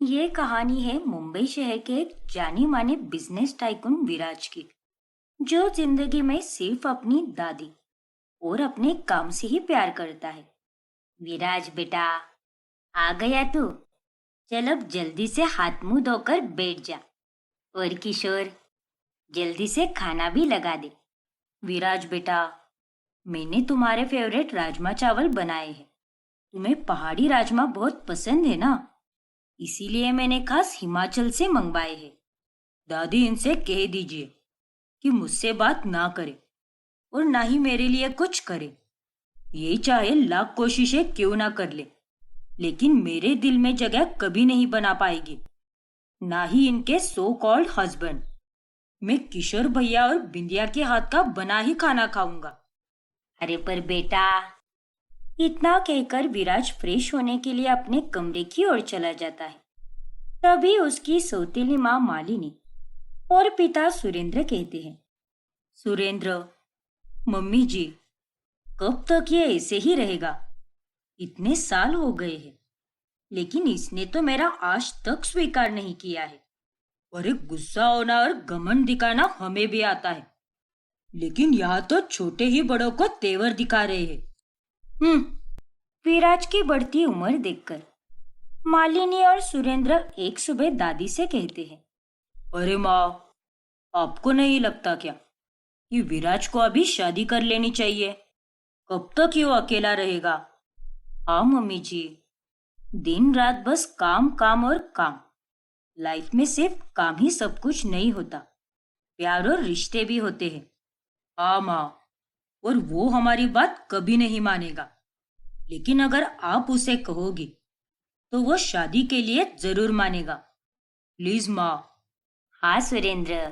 ये कहानी है मुंबई शहर के एक जानी माने बिजनेस टाइकून विराज की, जो जिंदगी में सिर्फ अपनी दादी और अपने काम से ही प्यार करता है। विराज बेटा, आ गया तू। चल अब जल्दी से हाथ मुंह धोकर बैठ जा। और किशोर, जल्दी से खाना भी लगा दे। विराज बेटा, मैंने तुम्हारे फेवरेट राजमा चावल बनाए हैं। तुम्हें पहाड़ी राजमा बहुत पसंद है ना, इसीलिए मैंने खास हिमाचल से मंगवाए हैं। दादी, इनसे कह दीजिए कि मुझसे बात ना करे और ना ही मेरे लिए कुछ करे। ये चाहे लाख कोशिशें क्यों ना कर ले, लेकिन मेरे दिल में जगह कभी नहीं बना पाएगी, ना ही इनके सो कॉल्ड हस्बैंड। मैं किशोर भैया और बिंदिया के हाथ का बना ही खाना खाऊंगा। अरे पर बेटा, इतना कहकर विराज फ्रेश होने के लिए अपने कमरे की ओर चला जाता है। तभी उसकी सौतेली माँ मालिनी और पिता सुरेंद्र कहते हैं, सुरेंद्र, मम्मी जी, कब तक ये ऐसे ही रहेगा? इतने साल हो गए हैं, लेकिन इसने तो मेरा आज तक स्वीकार नहीं किया है। और एक गुस्सा होना और घमंड दिखाना हमें भी आता है, लेकिन यहाँ तो छोटे ही बड़ों को तेवर दिखा रहे हैं। हम्म। विराज की बढ़ती उम्र देखकर मालिनी और सुरेंद्र एक सुबह दादी से कहते हैं, अरे माँ, आपको नहीं लगता क्या कि विराज को अभी शादी कर लेनी चाहिए? कब तक ये वो अकेला रहेगा? हाँ मम्मी जी, दिन रात बस काम काम और काम। लाइफ में सिर्फ काम ही सब कुछ नहीं होता, प्यार और रिश्ते भी होते हैं। हाँ माँ, और वो हमारी बात कभी नहीं मानेगा, लेकिन अगर आप उसे कहोगी तो वो शादी के लिए जरूर मानेगा। प्लीज माँ। हाँ सुरेंद्र,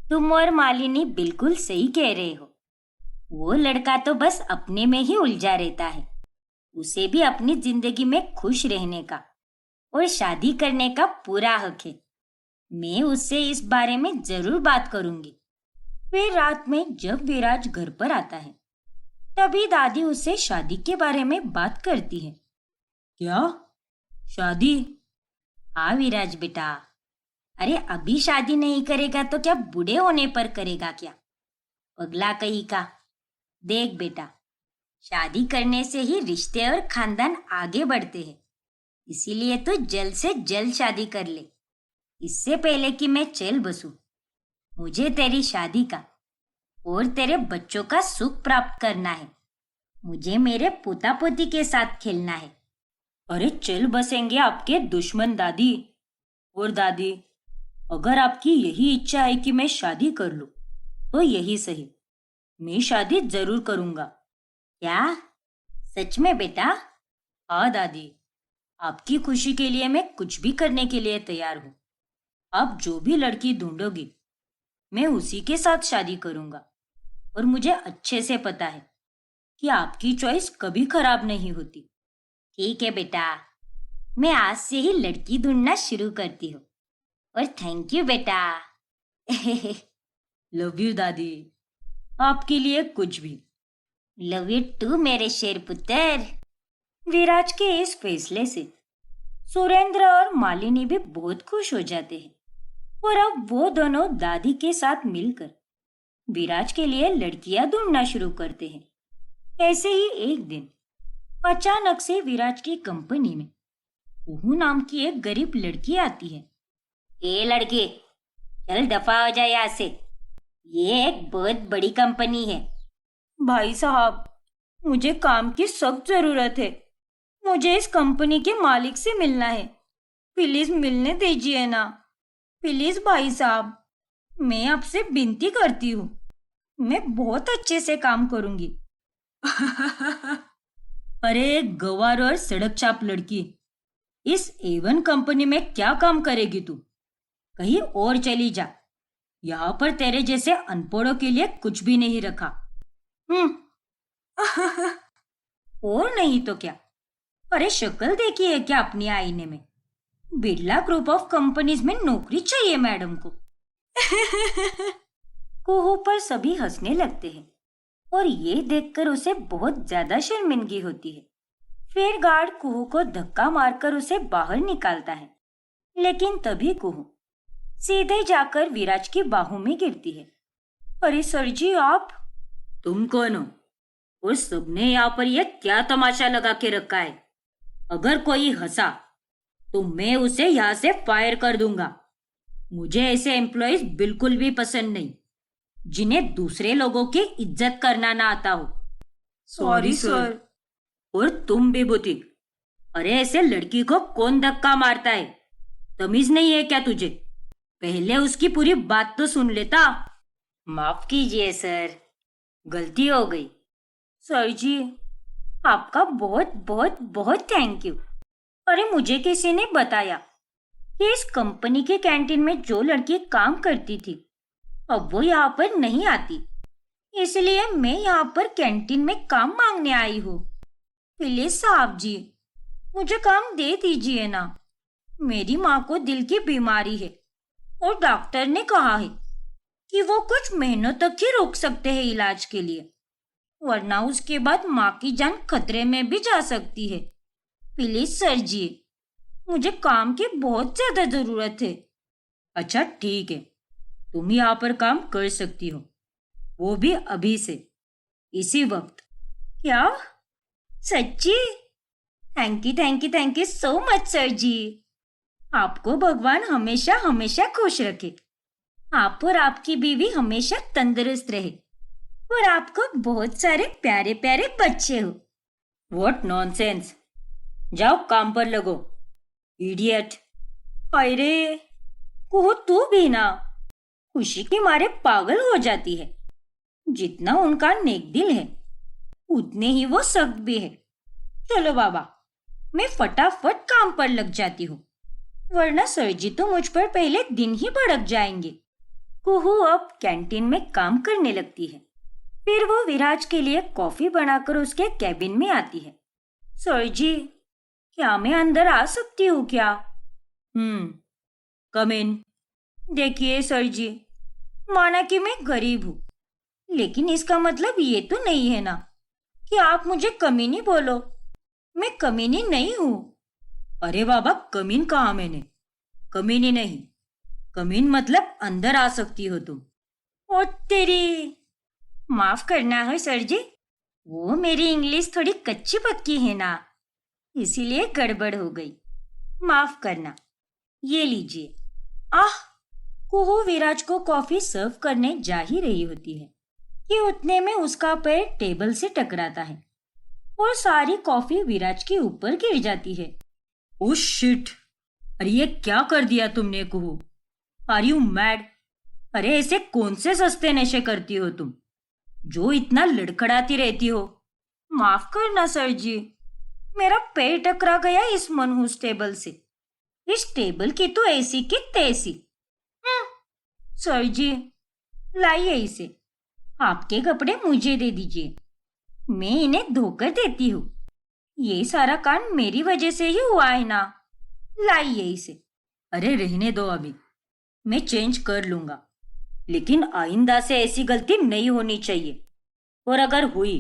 तुम और मालिनी बिल्कुल सही कह रहे हो। वो लड़का तो बस अपने में ही उलझा रहता है। उसे भी अपनी जिंदगी में खुश रहने का और शादी करने का पूरा हक है। मैं उससे इस बारे में जरूर बात करूंगी। फिर रात में जब विराज घर पर आता है, तभी दादी उससे शादी के बारे में बात करती है। क्या? शादी? हाँ विराज बेटा, अरे अभी शादी नहीं करेगा तो क्या बूढ़े होने पर करेगा क्या? पगला कहीं का। देख बेटा, शादी करने से ही रिश्ते और खानदान आगे बढ़ते हैं। इसीलिए तो जल्द से जल्द शादी कर ले, इससे पहले कि मैं चल बसूं। मुझे तेरी शादी का और तेरे बच्चों का सुख प्राप्त करना है। मुझे मेरे पोता पोती के साथ खेलना है। अरे चल बसेंगे आपके दुश्मन दादी। और दादी, अगर आपकी यही इच्छा है कि मैं शादी कर लूं, तो यही सही, मैं शादी जरूर करूंगा। क्या? सच में बेटा? हाँ दादी, आपकी खुशी के लिए मैं कुछ भी करने के लिए तैयार हूँ। आप जो भी लड़की ढूंढोगी, मैं उसी के साथ शादी करूंगा। और मुझे अच्छे से पता है कि आपकी चॉइस कभी खराब नहीं होती। ठीक है बेटा, मैं आज से ही लड़की ढूंढना शुरू करती हूँ। और थैंक यू बेटा। लव यू दादी, आपके लिए कुछ भी। लव यू टू मेरे शेर पुत्र। विराज के इस फैसले से सुरेंद्र और मालिनी भी बहुत खुश हो जाते हैं, और अब वो दोनों दादी के साथ मिलकर विराज के लिए लड़कियां ढूंढना शुरू करते हैं। ऐसे ही एक दिन अचानक से विराज की कंपनी में कुहू नाम की एक गरीब लड़की आती है। ए लड़के, चल दफा हो जाए यहाँ से। ये एक बहुत बड़ी कंपनी है। भाई साहब, मुझे काम की सख्त जरूरत है। मुझे इस कंपनी के मालिक से मिलना है। प्लीज मिलने दीजिए ना। प्लीज भाई साहब, मैं आपसे विनती करती हूँ। मैं बहुत अच्छे से काम करूंगी। अरे गवार और सड़क चाप लड़की, इस एवन कंपनी में क्या काम करेगी तू? कहीं और चली जा। यहाँ पर तेरे जैसे अनपढ़ों के लिए कुछ भी नहीं रखा। हम्म। और नहीं तो क्या? अरे शक्ल देखी है क्या अपनी आईने में? बिरला ग्रुप ऑफ कंपनीज में नौकरी चाहिए मैडम को। कुहू पर सभी हंसने लगते हैं, और ये देखकर उसे बहुत ज्यादा शर्मिंदगी होती है। फिर गार्ड कुहू को धक्का मारकर उसे बाहर निकालता है। लेकिन तभी कुहू सीधे जाकर विराज की बाहों में गिरती है। अरे सर जी, आप? तुम कौन हो? और सबने यहाँ पर यह क्या तमाशा लगा के रखा है? अगर कोई हंसा तो मैं उसे यहाँ से फायर कर दूंगा। मुझे ऐसे एम्प्लॉयज बिल्कुल भी पसंद नहीं, जिन्हें दूसरे लोगों की इज्जत करना ना आता हो। Sorry sir. और तुम भी बुटीक, अरे ऐसे लड़की को कौन धक्का मारता है? तमीज नहीं है क्या तुझे? पहले उसकी पूरी बात तो सुन लेता। माफ कीजिए सर, गलती हो गई। सर जी, आपका बहुत बहुत बहुत थैंक यू। अरे मुझे किसी ने बताया कि इस कंपनी के कैंटीन में जो लड़की काम करती थी, अब वो यहाँ पर नहीं आती, इसलिए मैं यहाँ पर कैंटीन में काम मांगने आई हूँ। प्लीज साहब जी, मुझे काम दे दीजिए ना। मेरी माँ को दिल की बीमारी है और डॉक्टर ने कहा है कि वो कुछ महीनों तक ही रोक सकते हैं इलाज के लिए, वरना उसके बाद माँ की जान खतरे में भी जा सकती है। प्लीज सर जी, मुझे काम की बहुत ज्यादा जरूरत है। अच्छा ठीक है, तुम यहाँ पर काम कर सकती हो, वो भी अभी से, इसी वक्त। क्या? सच्ची? Thank you so much sir ji. आपको भगवान हमेशा हमेशा खुश रखे। आप और आपकी बीवी हमेशा तंदुरुस्त रहे और आपको बहुत सारे प्यारे प्यारे बच्चे हो। What nonsense! जाओ काम पर लगो, इडियट। अरे कुहू, तू भी ना खुशी के मारे पागल हो जाती है। जितना उनका नेक दिल है, उतने ही वो सख्त भी है। चलो बाबा, मैं फटाफट काम पर लग जाती हूँ, वरना सर जी तो मुझ पर पहले दिन ही भड़क जाएंगे। कुहू अब कैंटीन में काम करने लगती है। फिर वो विराज के लिए कॉफी बनाकर उसके कैबिन में आती है। सर जी, क्या मैं अंदर आ सकती हूँ क्या? कम इन। देखिए सर जी, माना कि मैं गरीब हूँ, लेकिन इसका मतलब ये तो नहीं है ना कि आप मुझे कमीनी बोलो। मैं कमीनी नहीं हूँ। अरे बाबा, कमीन कहा मैंने? कमीनी नहीं, कमीन मतलब अंदर आ सकती हो तुम। ओ तेरी! माफ करना है सर जी, वो मेरी इंग्लिश थोड़ी कच्ची पक्की है ना, इसीलिए गड़बड़ हो गई। माफ करना। ये लीजिए। आह! कुहू विराज को कॉफी सर्व करने जा ही रही होती है कि उतने में उसका पैर टेबल से टकराता है और सारी कॉफी विराज के ऊपर गिर जाती है। Oh shit! अरे ये क्या कर दिया तुमने कुहू? Are you mad? अरे ऐसे कौन से सस्ते नशे करती हो तुम, जो इतना लड़खड़ाती रहती हो? माफ करना सर जी, मेरा पैर टकरा गया इस मनहूस टेबल से। इस टेबल की तो ऐसी की तैसी। सर जी, लाइए इसे। आपके कपड़े मुझे दे दीजिए, मैं इन्हें धोकर देती हूँ। ये सारा कांड मेरी वजह से ही हुआ है ना। लाइए इसे। अरे रहने दो, अभी मैं चेंज कर लूंगा, लेकिन आइंदा से ऐसी गलती नहीं होनी चाहिए, और अगर हुई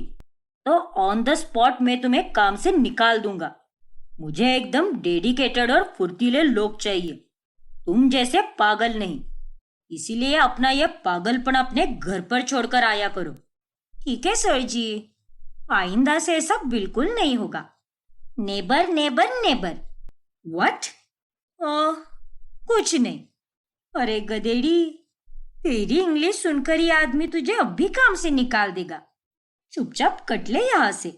तो ऑन द स्पॉट मैं तुम्हें काम से निकाल दूंगा। मुझे एकदम डेडिकेटेड और फुर्तीले लोग चाहिए, तुम जैसे पागल नहीं। इसीलिए अपना यह पागलपन अपने घर पर छोड़कर आया करो। ठीक है सर जी, आइंदा से ऐसा बिल्कुल नहीं होगा। Neighbour neighbour neighbour. व्हाट? कुछ नहीं। अरे गधेड़ी, तेरी इंग्लिश सुनकर ये आदमी तुझे अब भी काम से निकाल देगा। चुपचाप कट ले यहाँ से।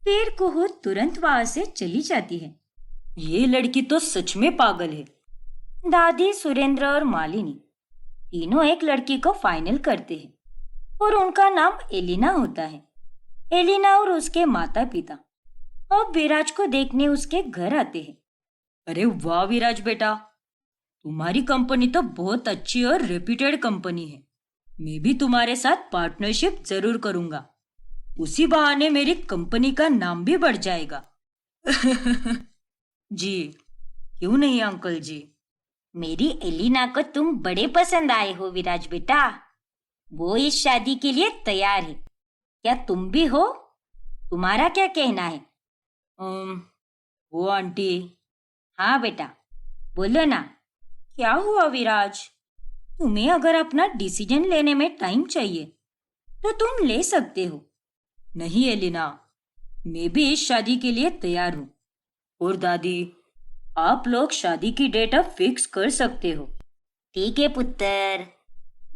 फिर कुहू तुरंत वहां से चली जाती है। ये लड़की तो सच में पागल है। दादी, सुरेंद्र और मालिनी तीनों एक लड़की को फाइनल करते हैं और उनका नाम एलिना होता है। एलिना और उसके माता पिता अब विराज को देखने उसके घर आते हैं। अरे वाह विराज बेटा, तुम्हारी कंपनी तो बहुत अच्छी और रेप्यूटेड कंपनी है। मैं भी तुम्हारे साथ पार्टनरशिप जरूर करूंगा, उसी बहाने मेरी कंपनी का नाम भी बढ़ जाएगा। जी, क्यों नहीं अंकल जी। मेरी एलिना को तुम बड़े पसंद आए हो विराज बेटा। वो इस शादी के लिए तैयार है, क्या तुम भी हो? तुम्हारा क्या कहना है? वो आंटी। हाँ बेटा, बोलो ना, क्या हुआ विराज? तुम्हें अगर अपना डिसीजन लेने में टाइम चाहिए तो तुम ले सकते हो। नहीं एलिना, मैं भी इस शादी के लिए तैयार हूँ। और दादी, आप लोग शादी की डेट अब फिक्स कर सकते हो। ठीक है पुत्र,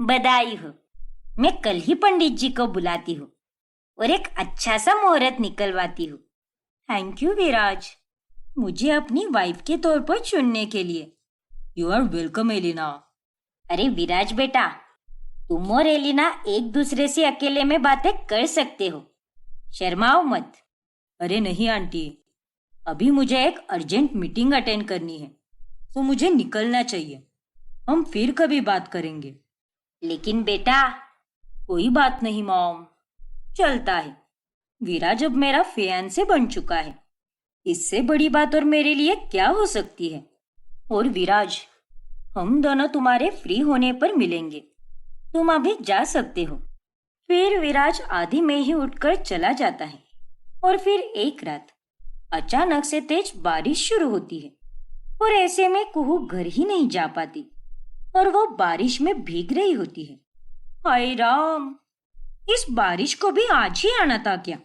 बधाई हो। मैं कल ही पंडित जी को बुलाती हूँ और एक अच्छा सा मुहूर्त निकलवाती हूँ। थैंक यू विराज, मुझे अपनी वाइफ के तौर पर चुनने के लिए। You are welcome Elina. अरे विराज बेटा, तुम और एलिना एक दूसरे से अकेले में बातें कर सकते हो, शर्माओ मत। अरे नहीं आंटी, अभी मुझे एक अर्जेंट मीटिंग अटेंड करनी है, तो मुझे निकलना चाहिए। हम फिर कभी बात करेंगे। लेकिन बेटा, कोई बात नहीं मॉम, चलता है। विराज अब मेरा फियांसे बन चुका है, इससे बड़ी बात और मेरे लिए क्या हो सकती है। और विराज, हम दोनों तुम्हारे फ्री होने पर मिलेंगे, तुम अभी जा सकते हो। फिर विराज आधी में ही उठकर चला जाता है। और फिर एक रात अचानक से तेज बारिश शुरू होती है और ऐसे में कुहू घर ही नहीं जा पाती और वो बारिश में भीग रही होती है। हाय राम, इस बारिश को भी आज ही आना था क्या?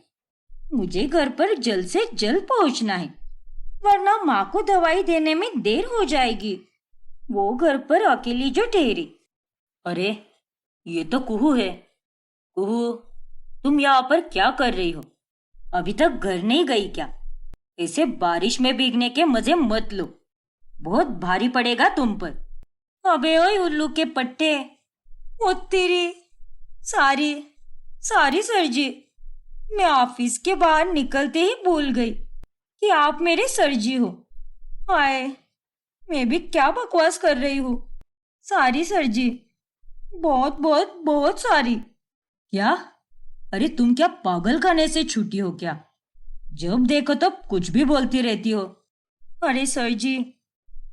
मुझे घर पर जल्द से जल्द पहुंचना है, वरना माँ को दवाई देने में देर हो जाएगी। वो घर पर अकेली जो ठहरी। अरे, ये तो कुहू है। कुहू, तुम यहाँ पर क्या कर रही हो? अभी तक घर नहीं गई क्या? ऐसे बारिश में भीगने के मजे मत लो, बहुत भारी पड़ेगा तुम पर। अबे ओए उल्लू के पट्टे, ओ तेरी सारी सारी सर जी, मैं ऑफिस के बाहर निकलते ही भूल गई कि आप मेरे सर जी हो। हाय, मैं भी क्या बकवास कर रही हूँ। सारी सर जी, बहुत बहुत बहुत सारी। क्या? अरे तुम क्या पागल खाने से छूटी हो क्या? जब देखो तब कुछ भी बोलती रहती हो। अरे सर जी,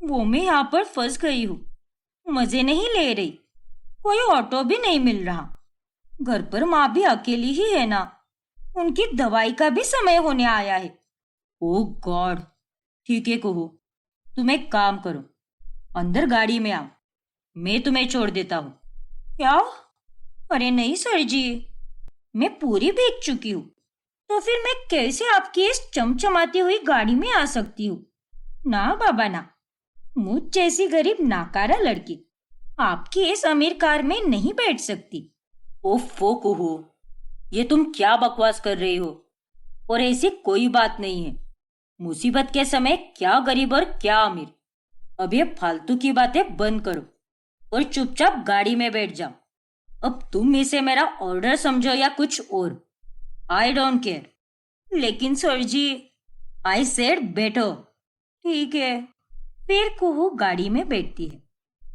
वो मैं यहाँ पर फंस गई हूँ, मजे नहीं ले रही, कोई ऑटो भी नहीं मिल रहा। घर पर माँ भी अकेली ही है ना, उनकी दवाई का भी समय होने आया है। ओह गॉड। ठीक है कुहू, तुम एक काम करो, अंदर गाड़ी में आओ, मैं तुम्हें छोड़ देता हूँ। क्या? अरे नहीं सर जी, मैं पूरी भीग चुकी हूँ, तो फिर मैं कैसे आपकी इस चमचमाती हुई गाड़ी में आ सकती हूँ? ना बाबा ना, मुझ जैसी गरीब नाकारा लड़की आपकी इस अमीर कार में नहीं बैठ सकती। ओफो कुहू, ये तुम क्या बकवास कर रही हो? और ऐसी कोई बात नहीं है। मुसीबत के समय क्या गरीब और क्या अमीर। अब ये फालतू की बातें बंद करो और चुपचाप गाड़ी में बैठ जाओ। अब तुम इसे मेरा ऑर्डर समझो या कुछ और, आई डोंट केयर। लेकिन सर जी, आई सेड बैठो। ठीक है। फिर कुहू गाड़ी में बैठती है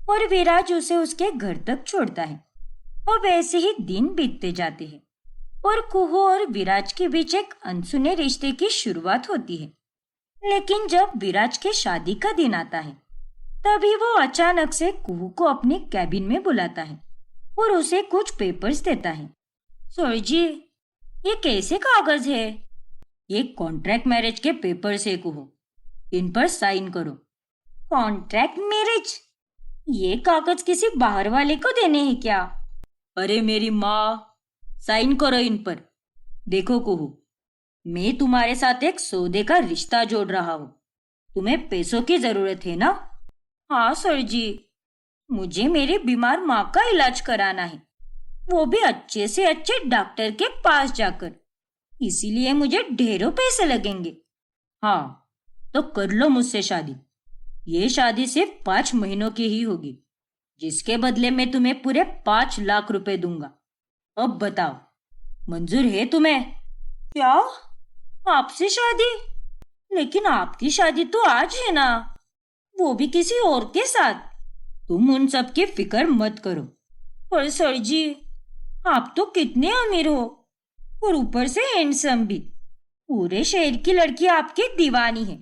और विराज उसे उसके घर तक छोड़ता है। अब ऐसे ही दिन बीतते जाते हैं और कुहू और विराज के बीच एक अनसुने रिश्ते की शुरुआत होती है। लेकिन जब विराज के शादी का दिन आता है, तभी वो अचानक से कुहू को अपने कैबिन में बुलाता है और उसे कुछ पेपर्स देता है। सर जी, ये कैसे कागज है? ये कॉन्ट्रैक्ट मैरिज के पेपर्स है कुहू, इन पर साइन करो। Contract marriage? ये कागज किसी बाहर वाले को देने हैं क्या? अरे मेरी माँ, साइन करो इन पर। देखो कुहू, मैं तुम्हारे साथ एक सौदे का रिश्ता जोड़ रहा हूँ। तुम्हें पैसों की जरूरत है ना? हाँ सर जी, मुझे मेरी बीमार माँ का इलाज कराना है, वो भी अच्छे से अच्छे डॉक्टर के पास जाकर। इसीलिए मुझे ढेरों पैसे लगेंगे। हाँ, तो कर लो मुझसे शादी। ये शादी सिर्फ 5 महीनों की ही होगी, जिसके बदले में तुम्हें पूरे 5 लाख रुपए दूंगा। अब बताओ, मंजूर है तुम्हें? क्या? आपसे शादी? लेकिन आपकी शादी तो आज है ना, वो भी किसी और के साथ। तुम उन सब की फिक्र मत करो। पर सर जी, आप तो कितने अमीर हो और ऊपर से हैंडसम भी। पूरे शहर की लड़की आपकी दीवानी है।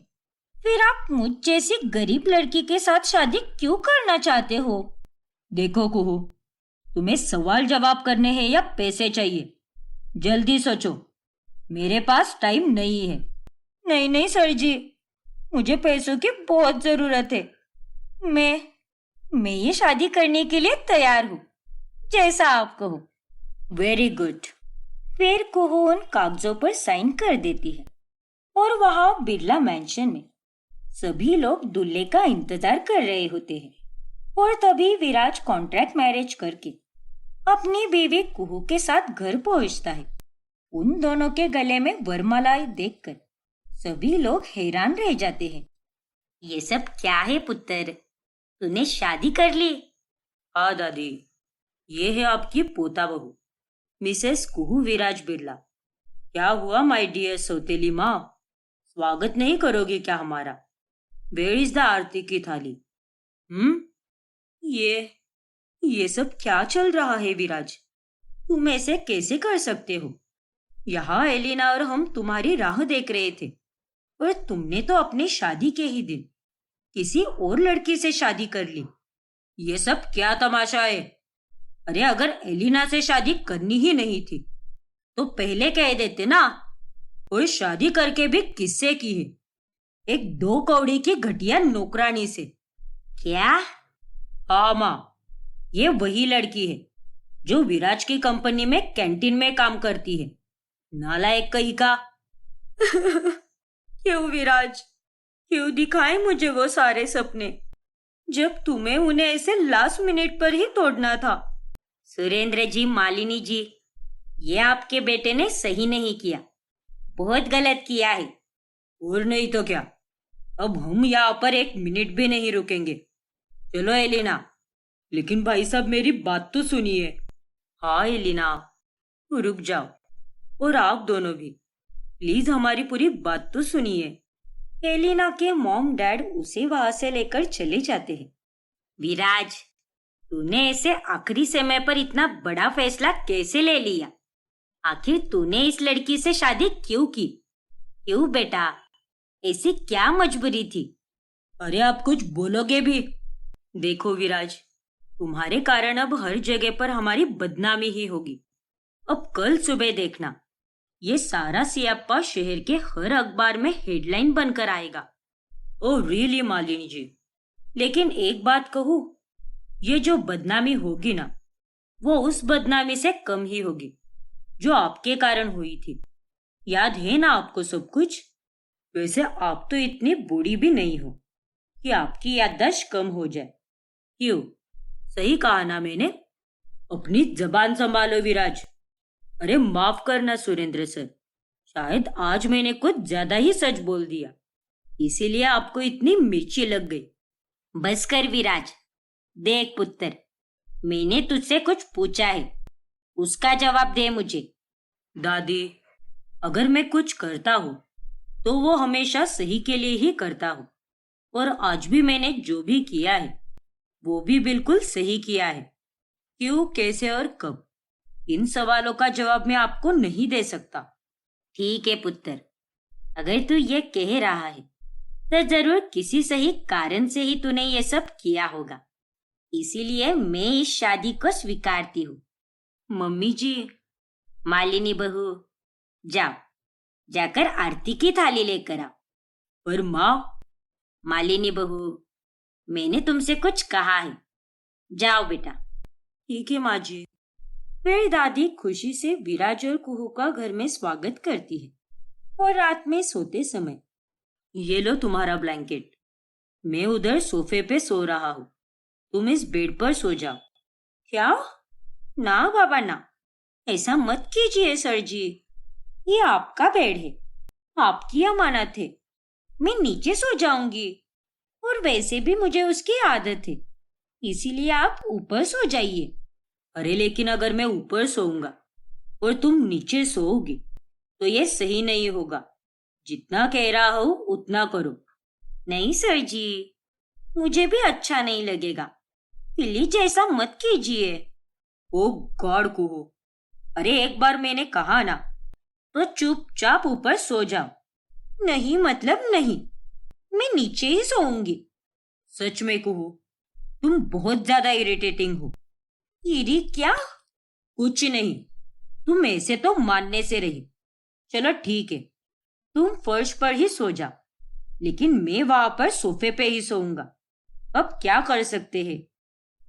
फिर आप मुझ जैसी गरीब लड़की के साथ शादी क्यों करना चाहते हो? देखो कुहू, तुम्हें सवाल जवाब करने हैं या पैसे चाहिए? जल्दी सोचो, मेरे पास टाइम नहीं है। नहीं नहीं सर जी, मुझे पैसों की बहुत जरूरत है। मैं ये शादी करने के लिए तैयार हूँ, जैसा आप कहो। Very good. फिर कुहू उन कागजों पर साइन कर देती है और वहां बिरला मैंशन में सभी लोग दूल्हे का इंतजार कर रहे होते हैं। और तभी विराज कॉन्ट्रैक्ट मैरिज करके अपनी बीवी कुहू के साथ घर पहुंचता है। उन दोनों के गले में वरमालाएं देखकर सभी लोग हैरान रह जाते हैं। ये सब क्या है पुत्र? तूने शादी कर ली? हाँ दादी, ये है आपकी पोता बहू मिसेस कुहू विराज बिरला। क्या हुआ माय डियर सौतेली माँ, स्वागत नहीं करोगे क्या हमारा? वेयर इज द आरती की थाली? ये सब क्या चल रहा है विराज? तुम ऐसे कैसे कर सकते हो? यहाँ एलिना और हम तुम्हारी राह देख रहे थे और तुमने तो अपनी शादी के ही दिन किसी और लड़की से शादी कर ली। ये सब क्या तमाशा है? अरे अगर एलिना से शादी करनी ही नहीं थी तो पहले कह देते ना। और शादी करके भी किससे की है? एक 2 कौड़ी की घटिया नौकरानी से। क्या? हाँ माँ, ये वही लड़की है जो विराज की कंपनी में कैंटीन में काम करती है। नालायक कहीं का। क्यों विराज, क्यों दिखाए मुझे वो सारे सपने जब तुम्हें उन्हें ऐसे लास्ट मिनट पर ही तोड़ना था? सुरेंद्र जी, मालिनी जी, ये आपके बेटे ने सही नहीं किया, बहुत गलत किया है। और नहीं तो क्या, अब हम यहाँ पर 1 मिनट भी नहीं रुकेंगे। चलो एलिना। लेकिन भाई साहब मेरी बात तो सुनिए। हाँ एलिना, रुक जाओ। और आप दोनों भी प्लीज हमारी पूरी बात तो सुनिए। एलिना के मॉम डैड उसे वहां से लेकर चले जाते हैं। विराज, तूने ऐसे आखिरी समय पर इतना बड़ा फैसला कैसे ले लिया? आखिर तूने इस लड़की से शादी क्यों की? क्यों बेटा, ऐसी क्या मजबूरी थी? अरे आप कुछ बोलोगे भी? देखो विराज, तुम्हारे कारण अब हर जगह पर हमारी बदनामी ही होगी। अब कल सुबह देखना, ये सारा सियाप्पा शहर के हर अखबार में हेडलाइन बनकर आएगा। ओह रियली मालिनी जी, लेकिन एक बात कहूँ, ये जो बदनामी होगी ना, वो उस बदनामी से कम ही होगी जो आपके कारण हुई थी। याद है ना आपको सब कुछ? वैसे आप तो इतनी बूढ़ी भी नहीं हो कि आपकी याददाश्त कम हो जाए। क्यों, सही कहा ना मैंने? अपनी जबान संभालो विराज। अरे माफ करना सुरेंद्र सर, शायद आज मैंने कुछ ज्यादा ही सच बोल दिया, इसीलिए आपको इतनी मिर्ची लग गई। बस कर विराज। देख पुत्र, मैंने तुझसे कुछ पूछा है, उसका जवाब दे मुझे। दादी, अगर मैं कुछ करता हूँ तो वो हमेशा सही के लिए ही करता हूँ, और आज भी मैंने जो भी किया है वो भी बिल्कुल सही किया है। क्यों, कैसे और कब, इन सवालों का जवाब मैं आपको नहीं दे सकता। ठीक है पुत्र, अगर तू ये कह रहा है तो जरूर किसी सही कारण से ही तूने ये सब किया होगा, इसीलिए मैं इस शादी को स्वीकारती हूँ। मम्मी जी। मालिनी बहू, जाओ, जाकर आरती की थाली लेकर आओ। पर माँ। मालिनी बहू, मैंने तुमसे कुछ कहा है, जाओ बेटा। ठीक है माँ जी। फिर दादी खुशी से विराज और कुहू का घर में स्वागत करती है और रात में सोते समय, ये लो तुम्हारा ब्लैंकेट, मैं उधर सोफे पे सो रहा हूँ, तुम इस बेड पर सो जाओ। क्या? ना बाबा ना, ऐसा मत कीजिए सर जी, ये आपका बेड है, आपकी अमानत है, मैं नीचे सो जाऊंगी, और वैसे भी मुझे उसकी आदत है, इसीलिए आप ऊपर सो जाइए। अरे लेकिन अगर मैं ऊपर सोऊंगा और तुम नीचे सोओगी तो ये सही नहीं होगा। जितना कह रहा हूँ उतना करो। नहीं सर जी, मुझे भी अच्छा नहीं लगेगा, प्लीज ऐसा मत कीजिए। ओ गॉड कुहू, अरे एक बार मैंने कहा ना, तो चुपचाप ऊपर सो जाओ। नहीं मतलब नहीं, मैं नीचे ही सोऊंगी। सच में कुहू, तुम बहुत ज्यादा इरिटेटिंग हो। इरी क्या? कुछ नहीं, तुम ऐसे तो मानने से रही। चलो ठीक है, तुम फर्श पर ही सो जाओ, लेकिन मैं वहां पर सोफे पे ही सोऊंगा। अब क्या कर सकते हैं,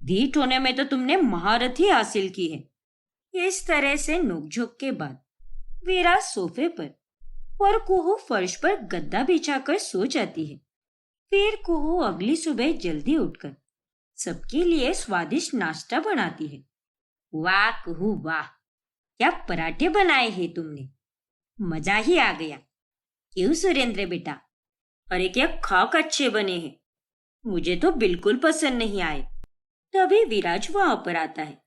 ढीठ होने में तो तुमने महारत ही हासिल की है। इस तरह से नोकझोंक के बाद वीरा सोफे पर और कुहू फर्श पर गद्दा बिछाकर सो जाती है। फिर कुहू अगली सुबह जल्दी उठकर सबके लिए स्वादिष्ट नाश्ता बनाती है। वाह कुहू वाह, क्या पराठे बनाए हैं तुमने, मजा ही आ गया। क्यों सुरेंद्र बेटा? अरे क्या खाक अच्छे बने हैं, मुझे तो बिल्कुल पसंद नहीं आए। तभी विराज वहां पर आता है।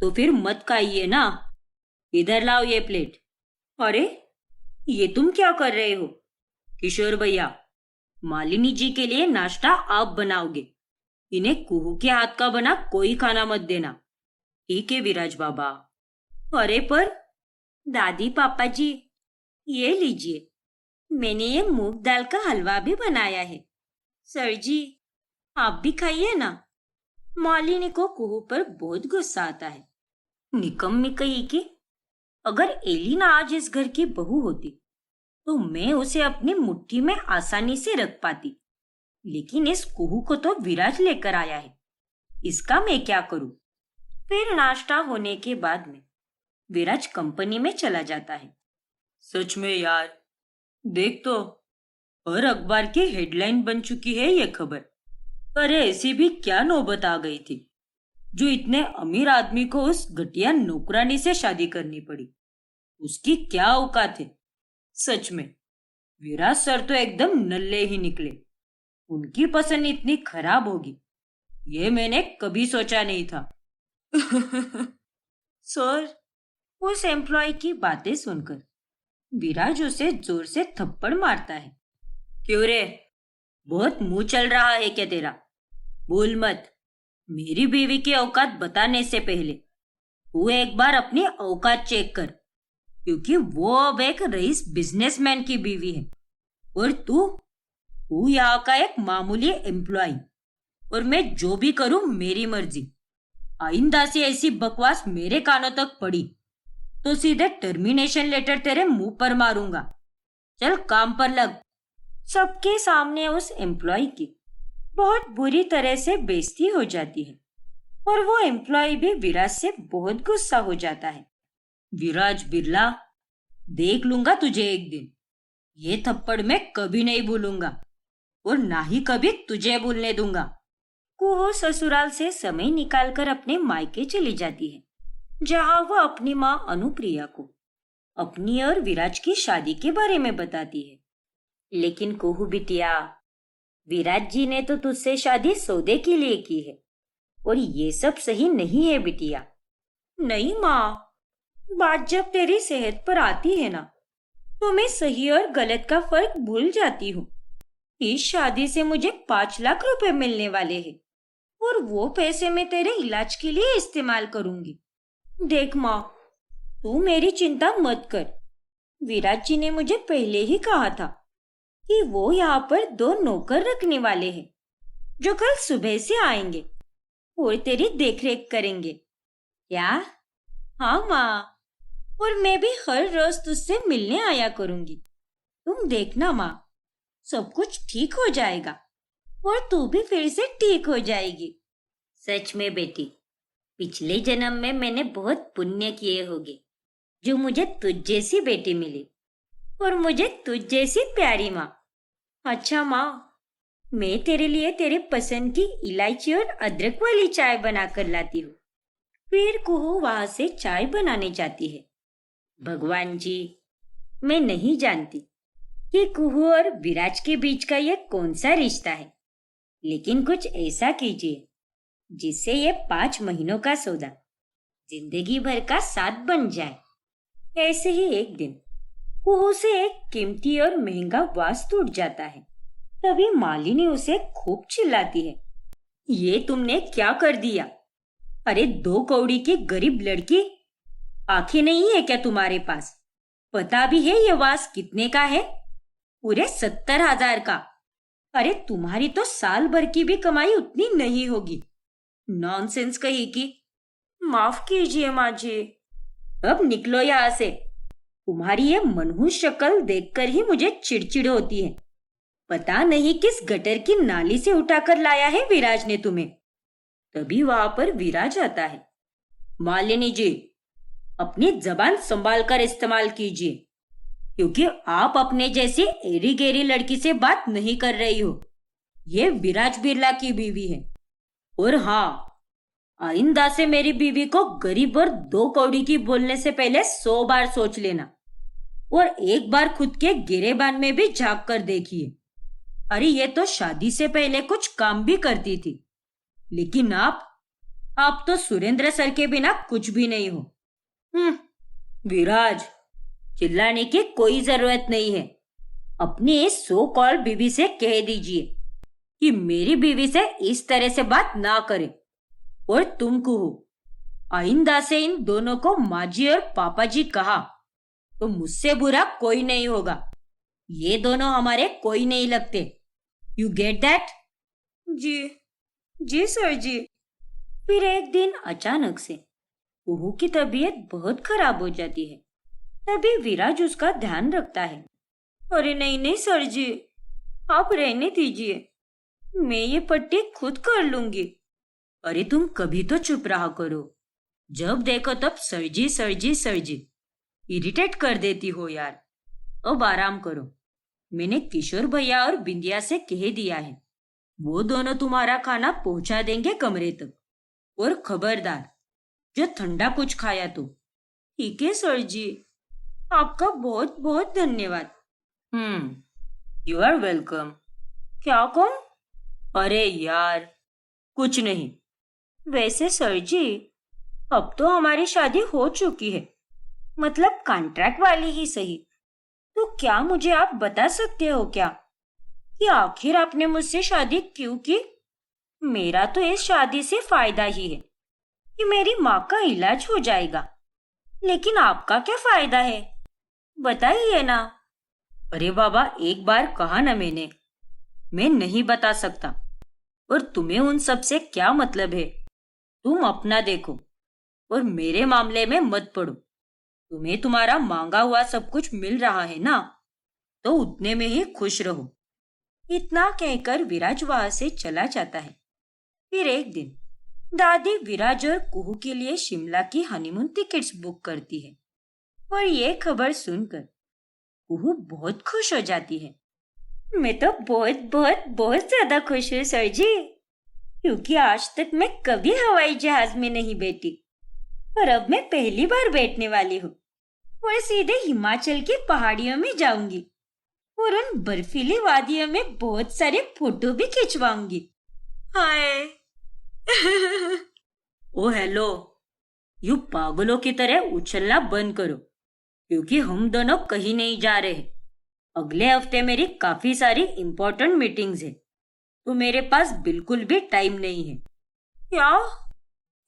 तो फिर मत खाइए ना, इधर लाओ ये प्लेट। अरे ये तुम क्या कर रहे हो? किशोर भैया, मालिनी जी के लिए नाश्ता आप बनाओगे, इन्हें कुहू के हाथ का बना कोई खाना मत देना। ठीक है विराज बाबा। अरे पर दादी पापा जी, ये लीजिए, मैंने ये मूंग दाल का हलवा भी बनाया है। सर जी, आप भी खाइए ना। मालिनी को कुहू पर बहुत गुस्सा आता है। निकम्मी कही कि अगर एलिना आज इस घर की बहू होती तो मैं उसे अपनी मुट्ठी में आसानी से रख पाती, लेकिन इस कुहू को तो विराज लेकर आया है, इसका मैं क्या करूं? फिर नाश्ता होने के बाद में विराज कंपनी में चला जाता है। सच में यार, देख तो, हर अखबार की हेडलाइन बन चुकी है ये खबर। अरे ऐसी भी क्या नौबत आ गई थी जो इतने अमीर आदमी को उस घटिया नौकरानी से शादी करनी पड़ी। उसकी क्या औकात है। सच में विराज सर तो एकदम नल्ले ही निकले। उनकी पसंद इतनी खराब होगी ये मैंने कभी सोचा नहीं था। सर, उस एम्प्लॉय की बातें सुनकर विराज उसे जोर से थप्पड़ मारता है। क्यों रे, बहुत मुंह चल रहा है क्या तेरा? भूल मत, मेरी बीवी की औकात बताने से पहले तू एक बार अपनी औकात चेक कर, क्योंकि वो अब एक रईस बिजनेसमैन की बीवी है और तू यहाँ का एक मामूली एम्प्लॉय, और मैं जो भी करूं मेरी मर्जी। आइंदा से ऐसी बकवास मेरे कानों तक पड़ी तो सीधे टर्मिनेशन लेटर तेरे मुंह पर मारूंगा। चल काम पर लग। सबके सामने उस एम्प्लॉय की बहुत बुरी तरह से बेइज्जती हो जाती है और वो एम्प्लॉय भी विराज से बहुत गुस्सा हो जाता है। विराज बिरला, देख लूंगा तुझे एक दिन। ये थप्पड़ मैं कभी नहीं भूलूंगा और ना ही कभी तुझे भूलने दूंगा। कुहू ससुराल से समय निकालकर अपने मायके चली जाती है, जहां वह अपनी माँ अनुप्रिया को अपनी और विराज की शादी के बारे में बताती है। लेकिन कुहू बिटिया, विराज जी ने तो तुझसे शादी सौदे के लिए की है और ये सब सही नहीं है बिटिया। नहीं माँ, बात जब तेरी सेहत पर आती है ना तो मैं सही और गलत का फर्क भूल जाती हूँ। इस शादी से मुझे 5 लाख रुपए मिलने वाले हैं और वो पैसे मैं तेरे इलाज के लिए इस्तेमाल करूंगी। देख माँ, तू मेरी चिंता मत कर। विराज जी ने मुझे पहले ही कहा था कि वो यहाँ पर 2 नौकर रखने वाले हैं जो कल सुबह से आएंगे और तेरी देखरेख करेंगे। क्या? हाँ माँ, और मैं भी हर रोज तुझसे मिलने आया करूंगी। तुम देखना माँ, सब कुछ ठीक हो जाएगा और तू भी फिर से ठीक हो जाएगी। सच में बेटी, पिछले जन्म में मैंने बहुत पुण्य किए होंगे जो मुझे तुझ जैसी बेटी मिली और मुझे तुझ जैसी प्यारी माँ। अच्छा माँ, मैं तेरे लिए तेरे पसंद की इलायची और अदरक वाली चाय बनाकर लाती हूँ। फिर कुहू वहां से चाय बनाने जाती है। भगवान जी, मैं नहीं जानती कि कुहू और विराज के बीच का ये कौन सा रिश्ता है, लेकिन कुछ ऐसा कीजिए जिससे ये 5 महीनों का सौदा जिंदगी भर का साथ बन जाए। ऐसे ही एक दिन कुहू से एक कीमती और महंगा वास टूट जाता है। तभी मालिनी उसे खूब चिल्लाती है, ये तुमने क्या कर दिया? अरे 2 कौड़ी की गरीब लड़की, आंखें नहीं है क्या तुम्हारे पास? पता भी है ये वास कितने का है? पूरे 70,000 का। अरे तुम्हारी तो साल भर की भी कमाई उतनी नहीं होगी। नॉनसेंस कही की। माफ कीजिए माँ जी, अब निकलो यहाँ से। तुम्हारी ये मनहूस शक्ल देखकर ही मुझे चिड़चिड़ होती है। पता नहीं किस गटर की नाली से उठाकर लाया है विराज ने तुम्हें। तभी वहां पर विराज आता है। मालिनी जी, अपनी जबान संभाल कर इस्तेमाल कीजिए, क्योंकि आप अपने जैसी एरी गेरी लड़की से बात नहीं कर रही हो। ये विराज बिरला की बीवी है। और हाँ, आइंदा से मेरी बीवी को गरीब और 2 कौड़ी की बोलने से पहले 100 बार सोच लेना, और एक बार खुद के गिरेबान में भी झांक कर देखिए। अरे ये तो शादी से पहले कुछ काम भी करती थी, लेकिन आप तो सुरेंद्र सर के बिना कुछ भी नहीं हो। विराज, चिल्लाने की कोई जरूरत नहीं है। अपनी इस सो कॉल बीवी से कह दीजिए कि मेरी बीवी से इस तरह से बात ना करे। और तुम कहो, आइंदा से इन दोनों को माँ जी और पापा जी कहा तो मुझसे बुरा कोई नहीं होगा। ये दोनों हमारे कोई नहीं लगते। You get that? जी सर जी। फिर एक दिन अचानक से कुहू की तबीयत बहुत खराब हो जाती है। तभी विराज उसका ध्यान रखता है। अरे नहीं सर जी, आप रहने दीजिए, मैं ये पट्टी खुद कर लूंगी। अरे तुम कभी तो चुप रहा करो। जब देखो तब सर जी इरिटेट कर देती हो यार। अब आराम करो। मैंने किशोर भैया और बिंदिया से कह दिया है, वो दोनों तुम्हारा खाना पहुंचा देंगे कमरे तक। और खबरदार, जो ठंडा कुछ खाया तो। ठीक है सर जी, आपका बहुत बहुत धन्यवाद। You are welcome. क्या कौन? अरे यार कुछ नहीं। वैसे सर जी, अब तो हमारी शादी हो चुकी है, मतलब कॉन्ट्रैक्ट वाली ही सही। तो क्या मुझे आप बता सकते हो क्या कि आखिर आपने मुझसे शादी क्यों की? मेरा तो इस शादी से फायदा ही है कि मेरी माँ का इलाज हो जाएगा, लेकिन आपका क्या फायदा है, बताइए ना। अरे बाबा, एक बार कहा ना मैंने, मैं नहीं बता सकता। और तुम्हें उन सब से क्या मतलब है? तुम अपना देखो और मेरे मामले में मत पड़ो। तुम्हें तुम्हारा मांगा हुआ सब कुछ मिल रहा है ना, तो उतने में ही खुश रहो। इतना कहकर विराज वहां से चला जाता है। फिर एक दिन दादी विराज और कुहू के लिए शिमला की हनीमून टिकट्स बुक करती है। और ये खबर सुनकर कुहू बहुत खुश हो जाती है। मैं तो बहुत बहुत बहुत ज्यादा खुश हूँ सर जी, क्योंकि आज तक मैं कभी हवाई जहाज में नहीं बैठी, और अब मैं पहली बार बैठने वाली हूँ। और सीधे हिमाचल की पहाड़ियों में जाऊंगी और उन बर्फीली वादियों में बहुत सारे फोटो भी खिंचवाऊंगी। हाय। ओ हेलो, यू पागलों की तरह उछलना बंद करो, क्योंकि हम दोनों कहीं नहीं जा रहे। अगले हफ्ते मेरी काफी सारी इंपॉर्टेंट मीटिंग्स है, तो मेरे पास बिल्कुल भी टाइम नहीं है। क्या?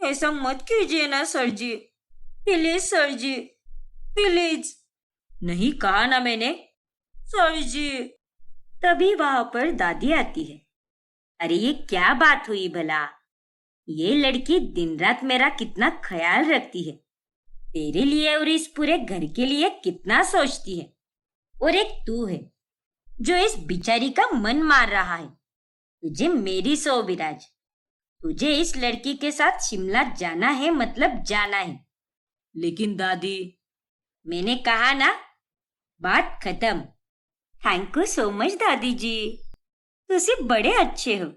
ऐसा मत कीजिए ना sir ji, please sir ji, please. नहीं कहा ना मैंने? सर जी। तभी वहां पर दादी आती है। अरे ये क्या बात हुई भला? ये लड़की दिन रात मेरा कितना ख्याल रखती है, तेरे लिए और इस पूरे घर के लिए कितना सोचती है। और एक तू है जो इस बिचारी का मन मार रहा है। तुझे मेरी सो विराज, तुझे इस लड़की के साथ शिमला जाना है, मतलब जाना है। लेकिन दादी, मैंने कहा ना, बात खत्म। थैंक यू सो मच दादी जी, तुसी बड़े अच्छे हो।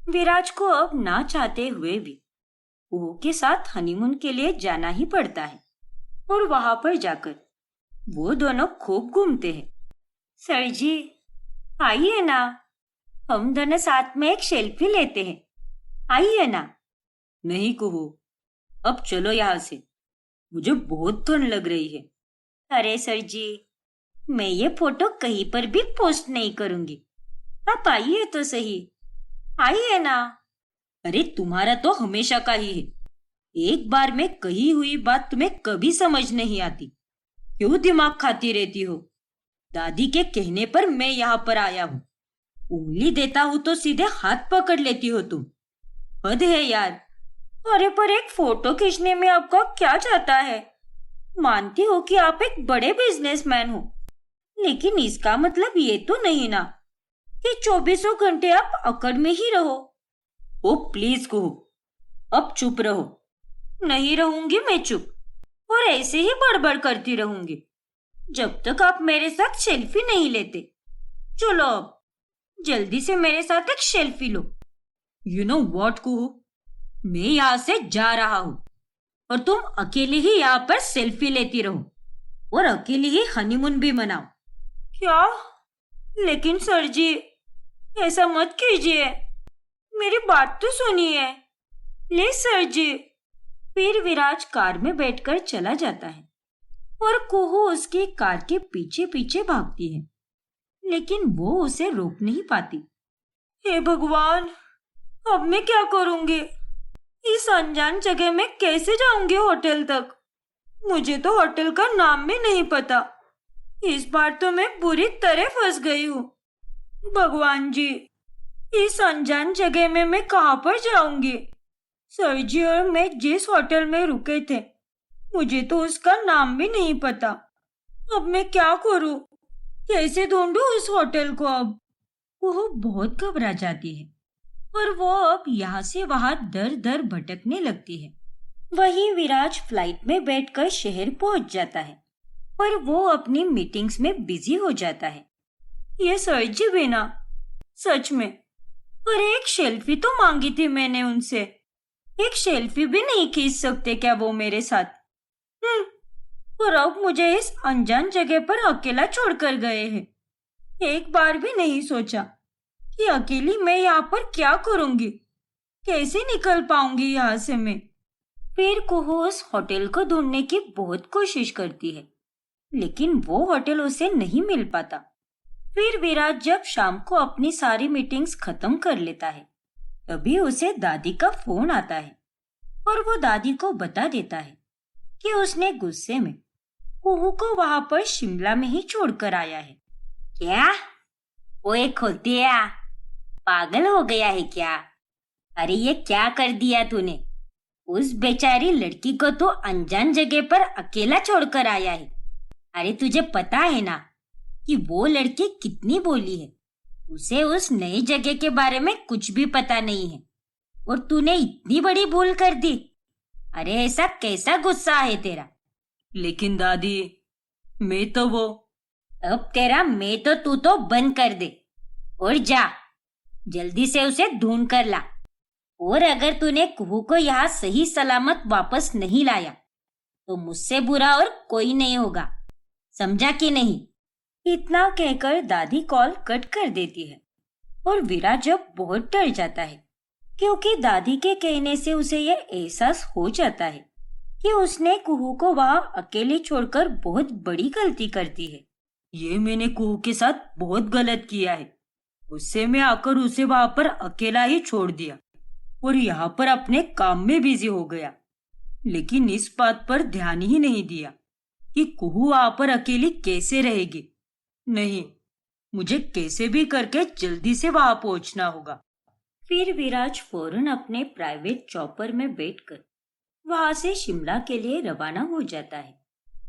विराज को अब ना चाहते हुए भी कुहू के साथ हनीमून के लिए जाना ही पड़ता है। और वहां पर जाकर वो दोनों खूब घूमते हैं। सर जी, आइए ना, हम दोनों साथ में एक सेल्फी लेते हैं, आइए ना। नहीं कुहू, अब चलो यहाँ से, मुझे बहुत ठंड लग रही है। अरे सर जी, मैं ये फोटो कहीं पर भी पोस्ट नहीं करूंगी, आप आइए तो सही, आइए ना। अरे तुम्हारा तो हमेशा का ही है, एक बार में कही हुई बात तुम्हें कभी समझ नहीं आती। क्यों दिमाग खाती रहती हो? दादी के कहने पर मैं यहाँ पर आया हूँ। उंगली देता हूँ तो सीधे हाथ पकड़ लेती हो तुम। हद है यार। अरे पर एक फोटो खींचने में आपका क्या जाता है? मानती हो कि आप एक बड़े बिजनेसमैन हो, लेकिन इसका मतलब ये तो नहीं ना कि 24 घंटे आप अकड़ में ही रहो। ओ प्लीज कुहू, अब चुप रहो। नहीं रहूंगी मैं चुप, और ऐसे ही बड़बड़ करती रहूंगी जब तक आप मेरे साथ सेल्फी नहीं लेते। चलो अब जल्दी से मेरे साथ एक सेल्फी लो। यू नो व्हाट कुहू, मैं यहाँ से जा रहा हूँ और तुम अकेले ही यहाँ पर सेल्फी लेती रहो और अकेले ही हनीमून भी मनाओ। क्या? लेकिन सर जी, ऐसा मत कीजिए, मेरी बात तो सुनिए। Please sir ji. फिर विराज कार में बैठकर चला जाता है और कुहू उसकी कार के पीछे पीछे भागती है, लेकिन वो उसे रोक नहीं पाती। हे भगवान, अब मैं क्या करूंगी? इस अनजान जगह में कैसे जाऊंगी होटल तक? मुझे तो होटल का नाम भी नहीं पता। इस बार तो मैं बुरी तरह फंस गई हूँ। भगवान जी, इस अनजान जगह में मैं कहाँ पर जाऊंगी? सर जी और मैं जिस होटल में रुके थे, मुझे तो उसका नाम भी नहीं पता। अब मैं क्या करूँ? कैसे ढूंढूं उस होटल को अब? वो बहुत घबरा जाती है और वो अब यहाँ से वहां दर दर भटकने लगती है। वही विराज फ्लाइट में बैठकर शहर पहुंच जाता है और वो अपनी मीटिंग्स में बिजी हो जाता है। ये सर जी बिना, सच में, और एक सेल्फी तो मांगी थी मैंने उनसे। एक सेल्फी भी नहीं खींच सकते क्या वो मेरे साथ? और अब मुझे इस अनजान जगह पर अकेला छोड़कर गए हैं। एक बार भी नहीं सोचा कि अकेली मैं यहाँ पर क्या करूंगी, कैसे निकल पाऊंगी यहाँ से मैं। फिर कुहू उस होटल को ढूंढने की बहुत कोशिश करती है, लेकिन वो होटल उसे नहीं मिल पाता। फिर विराज जब शाम को अपनी सारी मीटिंग्स खत्म कर लेता है, तभी उसे दादी का फोन आता है और वो दादी को बता देता है कि उसने गुस्से में कुहू को वहां पर शिमला में ही छोड़कर आया है। क्या? ओए खोतिया, पागल हो गया है क्या? अरे ये क्या कर दिया तूने? उस बेचारी लड़की को तो अनजान जगह पर अकेला छोड़कर आया है। अरे तुझे पता है ना कि वो लड़की कितनी भोली है। उसे उस नई जगह के बारे में कुछ भी पता नहीं है और तूने इतनी बड़ी भूल कर दी। अरे ऐसा कैसा गुस्सा है तेरा? लेकिन दादी, मैं तो वो। अब तेरा मैं तो तू तो बंद कर दे और जा जल्दी से उसे ढूंढ कर ला। और अगर तूने कुहू को यहाँ सही सलामत वापस नहीं लाया तो मुझसे बुरा और कोई नहीं होगा, समझा कि नहीं? इतना कहकर दादी कॉल कट कर देती है और विराज जब बहुत डर जाता है, क्योंकि दादी के कहने से उसे यह एहसास हो जाता है कि उसने कुहू को वहां अकेले छोड़कर बहुत बड़ी गलती कर दी है। ये मैंने कुहू के साथ बहुत गलत किया है। गुस्से में आकर उसे वहां पर अकेला ही छोड़ दिया और यहाँ पर अपने काम में बिजी हो गया, लेकिन इस बात पर ध्यान ही नहीं दिया कि कुहू वहां पर अकेली कैसे रहेगी। नहीं, मुझे कैसे भी करके जल्दी से वहां पहुंचना होगा। फिर विराज फौरन अपने प्राइवेट चॉपर में बैठकर वहां से शिमला के लिए रवाना हो जाता है।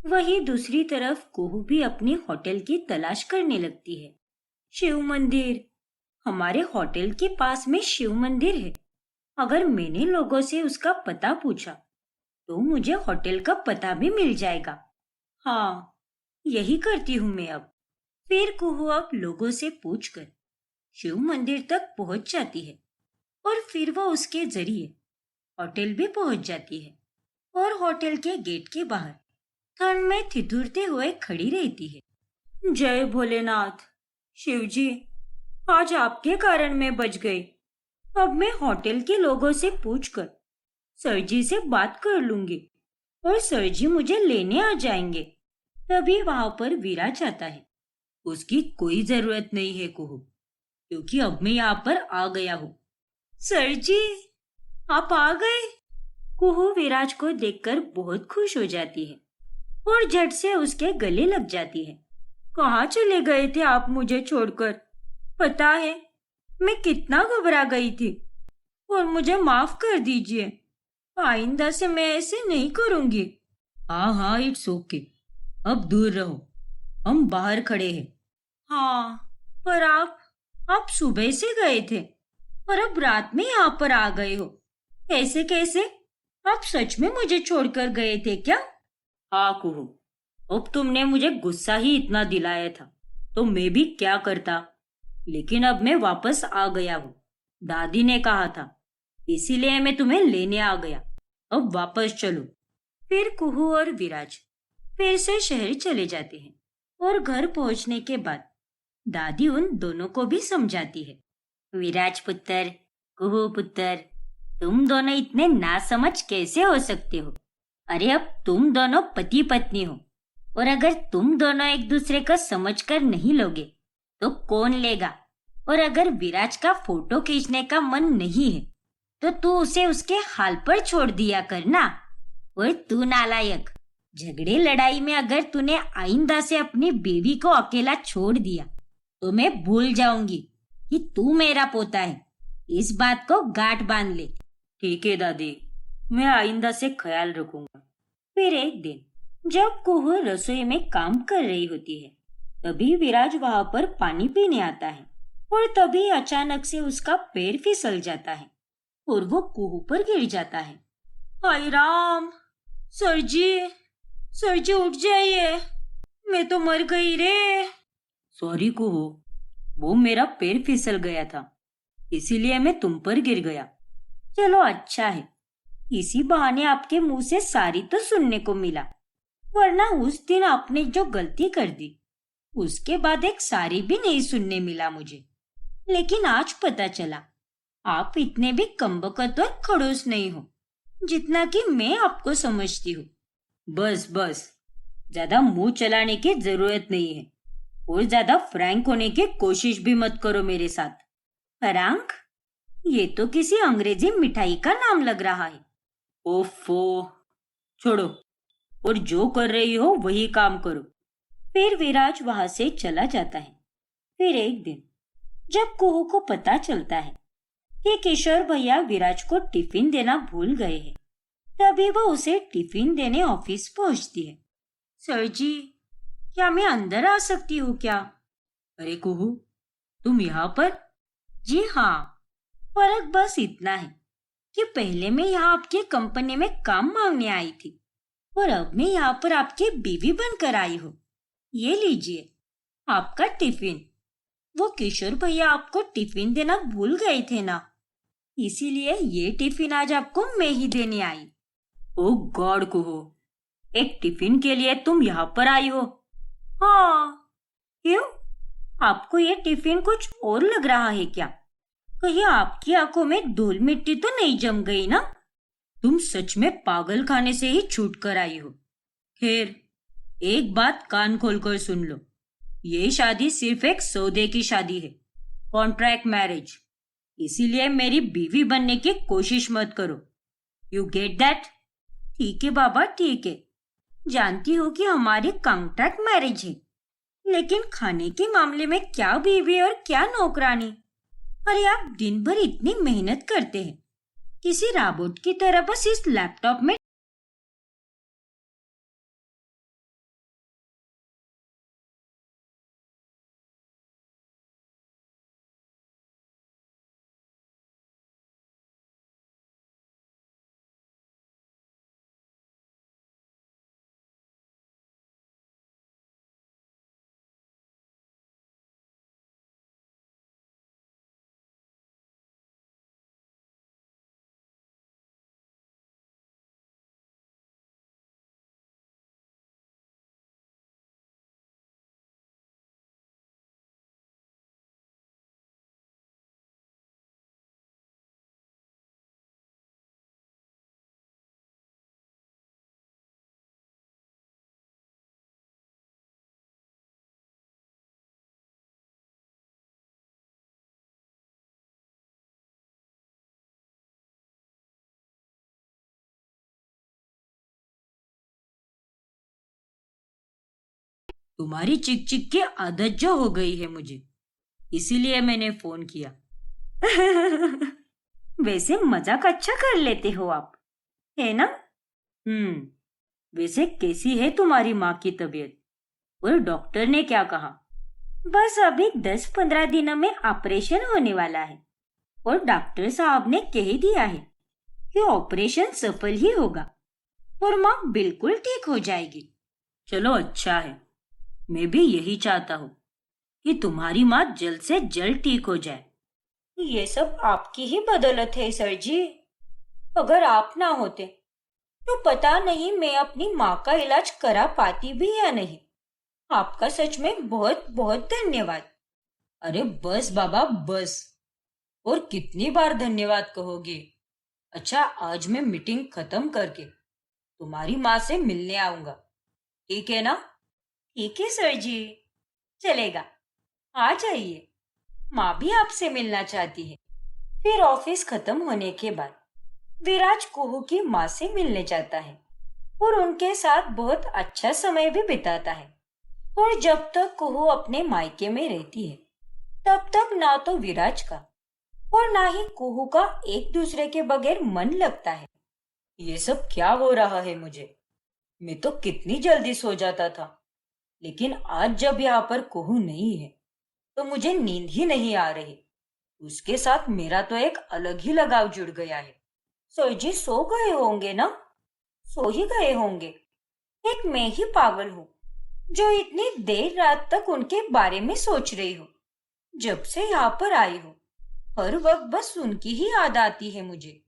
वहीं दूसरी तरफ कुहू भी अपनी होटल की तलाश करने लगती है। शिव मंदिर, हमारे होटल के पास में शिव मंदिर है। अगर मैंने लोगों से उसका पता पूछा तो मुझे होटल का पता भी मिल जाएगा। हाँ, यही करती हूँ मैं अब। फिर कुहू अब लोगों से पूछकर शिव मंदिर तक पहुंच जाती है और फिर वो उसके जरिए होटल भी पहुंच जाती है और होटल के गेट के बाहर ठंड में ठिठुरते हुए खड़ी रहती है। जय भोलेनाथ, शिव जी, आज आपके कारण मैं बच गई। अब मैं होटल के लोगों से पूछकर सर जी से बात कर लूंगी और सर जी मुझे लेने आ जाएंगे। तभी वहां पर विराज आता है। उसकी कोई जरूरत नहीं है कुहू, क्योंकि अब मैं यहाँ पर आ गया हूँ। सर जी, आप आ गए? कुहू विराज को देखकर बहुत खुश हो जाती है और झट से उसके गले लग जाती है। कहाँ चले गए थे आप मुझे छोड़कर? पता है मैं कितना घबरा गई थी और मुझे माफ कर दीजिए। आइंदा से मैं ऐसे नहीं करूंगी। हाँ हाँ, इट्स ओके। अब दूर रहो, हम बाहर खड़े हैं। हाँ, पर आप आप सुबह से गए थे और अब रात में यहाँ पर आ गए हो। ऐसे कैसे? आप सच में मुझे छोड़कर गए थे क्या? हाँ कुहू, अब तुमने मुझे गुस्सा ही इतना दिलाया था तो मैं भी क्या करता। लेकिन अब मैं वापस आ गया हूँ। दादी ने कहा था, इसीलिए मैं तुम्हें लेने आ गया। अब वापस चलो। फिर कुहू और विराज फिर से शहर चले जाते हैं और घर पहुंचने के बाद दादी उन दोनों को भी समझाती है। विराज पुत्र, कुहू पुत्र, तुम दोनों इतने नासमझ कैसे हो सकते हो? अरे अब तुम दोनों पति पत्नी हो और अगर तुम दोनों एक दूसरे को समझकर नहीं लोगे तो कौन लेगा? और अगर विराज का फोटो खींचने का मन नहीं है तो तू उसे उसके हाल पर छोड़ दिया करना। और तू नालायक, झगड़े लड़ाई में अगर तूने आइंदा से अपनी बीवी को अकेला छोड़ दिया तो मैं भूल जाऊंगी कि तू मेरा पोता है। इस बात को गांठ बांध ले। ठीक है दादी, मैं आइंदा से ख्याल रखूंगा। फिर एक दिन जब कुहू रसोई में काम कर रही होती है तभी विराज वहां पर पानी पीने आता है और तभी अचानक से उसका पैर फिसल जाता है और वो कुहू पर गिर जाता है। हाय राम! सर जी उठ जाइए, मैं तो मर गई रे। सॉरी कुहू, वो मेरा पैर फिसल गया था इसीलिए मैं तुम पर गिर गया। चलो अच्छा है, इसी बहाने आपके मुंह से सारी तो सुनने को मिला, वरना उस दिन आपने जो गलती कर दी उसके बाद एक सारी भी नहीं सुनने मिला मुझे। लेकिन आज पता चला आप इतने भी कमबख्त और खड़ूस नहीं हो जितना कि मैं आपको समझती हूँ। बस बस, ज्यादा मुंह चलाने की जरूरत नहीं है और ज्यादा फ्रैंक होने की कोशिश भी मत करो मेरे साथ। फ्रैंक? ये तो किसी अंग्रेजी मिठाई का नाम लग रहा है। ओफो, छोड़ो और जो कर रही हो वही काम करो। फिर विराज वहां से चला जाता है। फिर एक दिन जब कुहू को पता चलता है कि किशोर भैया विराज को टिफिन देना भूल गए हैं तभी वो उसे टिफिन देने ऑफिस पहुंचती है। सर जी, क्या मैं अंदर आ सकती हूँ क्या? अरे कुहू, तुम यहाँ पर? जी हाँ, फर्क बस इतना है कि पहले मैं यहाँ आपकी कंपनी में काम मांगने आई थी और अब मैं यहाँ पर आपकी बीवी बनकर आई हूँ। ये लीजिए आपका टिफिन। वो किशोर भैया आपको टिफिन देना भूल गए थे ना, इसीलिए ये टिफिन आज आपको मैं ही देने आई। ओ गॉड कुहू, एक टिफिन के लिए तुम यहाँ पर आई हो? हाँ। क्यों, आपको ये टिफिन कुछ और लग रहा है क्या? कहीं आपकी आंखों में धूल मिट्टी तो नहीं जम गई ना? तुम सच में पागल खाने से ही छूट कर आई हो। खैर, एक बात कान खोलकर सुन लो, ये शादी सिर्फ एक सौदे की शादी है, कॉन्ट्रैक्ट मैरिज। इसीलिए मेरी बीवी बनने की कोशिश मत करो। You get that? ठीक है बाबा, ठीक है। जानती हो कि हमारी कॉन्ट्रैक्ट मैरिज है, लेकिन खाने के मामले में क्या बीवी और क्या नौकरानी। अरे आप दिन भर इतनी मेहनत करते हैं, किसी रोबोट की तरह बस इस लैपटॉप में। तुम्हारी चिक चिक की आदत जो हो गई है मुझे, इसीलिए मैंने फोन किया। वैसे मजाक अच्छा कर लेते हो आप, है ना? वैसे कैसी है तुम्हारी माँ की तबीयत और डॉक्टर ने क्या कहा? बस अभी 10-15 दिनों में ऑपरेशन होने वाला है और डॉक्टर साहब ने कह दिया है कि ऑपरेशन सफल ही होगा और माँ बिल्कुल ठीक हो जाएगी। चलो अच्छा है। मैं भी यही चाहता हूँ कि तुम्हारी माँ जल्द से जल्द ठीक हो जाए। ये सब आपकी ही बदौलत है सर जी। अगर आप ना होते तो पता नहीं मैं अपनी माँ का इलाज करा पाती भी या नहीं। आपका सच में बहुत बहुत धन्यवाद। अरे बस बाबा बस। और कितनी बार धन्यवाद कहोगे। अच्छा, आज मैं मीटिंग खत्म करके तुम्हारी माँ से मिलने आऊंगा, ठीक है ना? ठीक है सर जी, चलेगा, आ जाइए। माँ भी आपसे मिलना चाहती है। फिर ऑफिस खत्म होने के बाद विराज कुहू की माँ से मिलने जाता है और उनके साथ बहुत अच्छा समय भी बिताता है। और जब तक कुहू अपने मायके में रहती है तब तक ना तो विराज का और ना ही कुहू का एक दूसरे के बगैर मन लगता है। ये सब क्या हो रहा है मुझे? मैं तो कितनी जल्दी सो जाता था, लेकिन आज जब यहाँ पर कुहू नहीं है तो मुझे नींद ही नहीं आ रही। उसके साथ मेरा तो एक अलग ही लगाव जुड़ गया है। सर जी सो गए होंगे ना? सो ही गए होंगे। एक मैं ही पागल हूँ जो इतनी देर रात तक उनके बारे में सोच रही हूँ। जब से यहाँ पर आई हूँ हर वक्त बस उनकी ही याद आती है मुझे।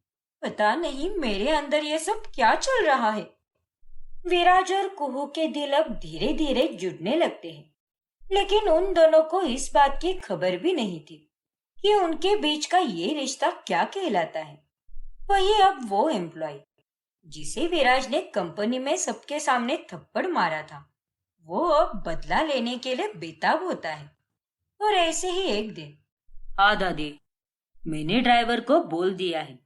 पता नहीं मेरे अंदर ये सब क्या चल रहा है। विराज और कुहू के दिल अब धीरे धीरे जुड़ने लगते हैं, लेकिन उन दोनों को इस बात की खबर भी नहीं थी कि उनके बीच का ये रिश्ता क्या कहलाता है। वही अब वो एम्प्लॉय जिसे विराज ने कंपनी में सबके सामने थप्पड़ मारा था, वो अब बदला लेने के लिए बेताब होता है। और ऐसे ही एक दिन। हाँ दादी, मैंने ड्राइवर को बोल दिया है।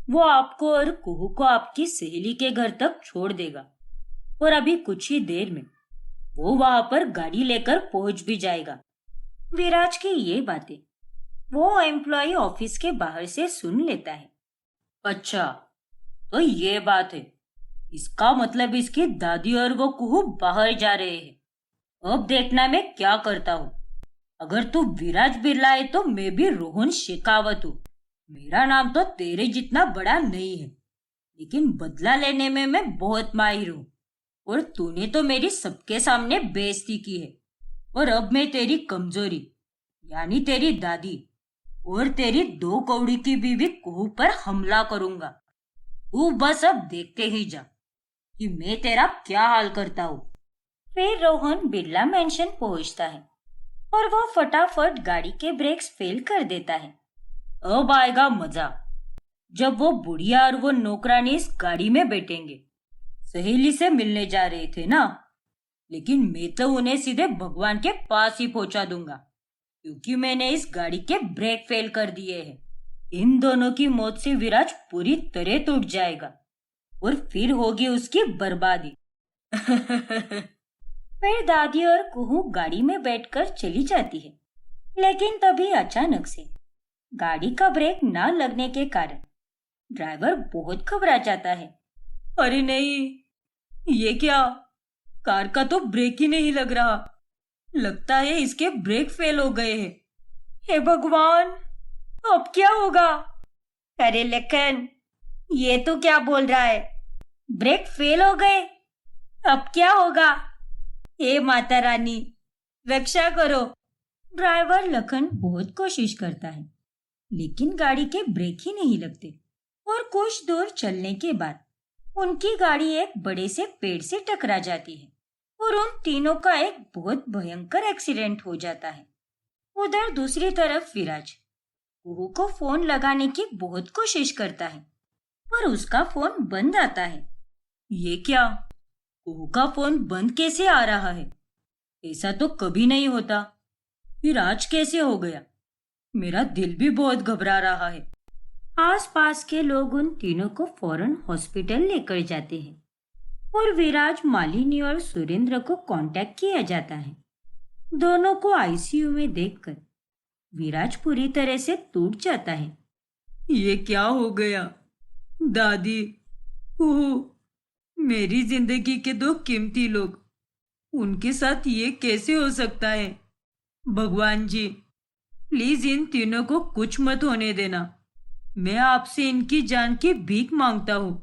वो आपको और कुहू को आपकी सहेली के घर तक छोड़ देगा और अभी कुछ ही देर में वो वहां पर गाड़ी लेकर पहुंच भी जाएगा। विराज की ये बातें वो एम्प्लॉय ऑफिस के बाहर से सुन लेता है। अच्छा, तो ये बात है। इसका मतलब इसकी दादी और वो कुहू बाहर जा रहे हैं। अब देखना मैं क्या करता हूँ। अगर तू विराज बिरला है तो मैं भी रोहन शेखावत हूँ। मेरा नाम तो तेरे जितना बड़ा नहीं है, लेकिन बदला लेने में मैं बहुत माहिर हूँ। और तूने तो मेरी सबके सामने बेइज्जती की है। और अब मैं तेरी कमजोरी यानी तेरी दादी और तेरी 2 कौड़ी की बीवी कुहू पर हमला करूंगा। तू बस अब देखते ही जा कि मैं तेरा क्या हाल करता हूँ। फिर रोहन बिरला मेंशन पहुंचता है और वो फटाफट गाड़ी के ब्रेक्स फेल कर देता है। अब आएगा मजा जब वो बुढ़िया और वो नौकरानी इस गाड़ी में बैठेंगे। सहेली से मिलने जा रहे थे ना, लेकिन मैं तो उन्हें सीधे भगवान के पास ही पहुंचा दूंगा, क्योंकि मैंने इस गाड़ी के ब्रेक फेल कर दिए हैं। इन दोनों की मौत से विराज पूरी तरह टूट जाएगा और फिर होगी उसकी बर्बादी। फिर दादी और कुहू गाड़ी में बैठकर चली जाती है, लेकिन तभी अचानक से गाड़ी का ब्रेक ना लगने के कारण ड्राइवर बहुत घबरा जाता है। अरे नहीं, ये क्या? कार का तो ब्रेक ही नहीं लग रहा। लगता है इसके ब्रेक फेल हो गए हैं। हे भगवान, अब क्या होगा? अरे लखन, ये तो क्या बोल रहा है? ब्रेक फेल हो गए? अब क्या होगा? हे माता रानी, रक्षा करो। ड्राइवर लखन बहुत कोशिश करता है, लेकिन गाड़ी के ब्रेक ही नहीं लगते और कुछ दूर चलने के बाद उनकी गाड़ी एक बड़े से पेड़ से टकरा जाती है और उन तीनों का एक बहुत भयंकर एक्सीडेंट हो जाता है। उधर दूसरी तरफ विराज कुहू को फोन लगाने की बहुत कोशिश करता है, पर उसका फोन बंद आता है। ये क्या? कुहू का फोन बंद कैसे आ रहा है? ऐसा तो कभी नहीं होता। फिर आज कैसे हो गया? मेरा दिल भी बहुत घबरा रहा है। आसपास के लोग उन तीनों को फौरन हॉस्पिटल लेकर जाते हैं और विराज, मालिनी और सुरेंद्र को कांटेक्ट किया जाता है। दोनों को आईसीयू में देखकर विराज पूरी तरह से टूट जाता है। ये क्या हो गया? दादी, कुहू, मेरी जिंदगी के 2 कीमती लोग, उनके साथ ये कैसे हो सकता है? भगवान जी, प्लीज इन तीनों को कुछ मत होने देना। मैं आपसे इनकी जान की भीख मांगता हूँ।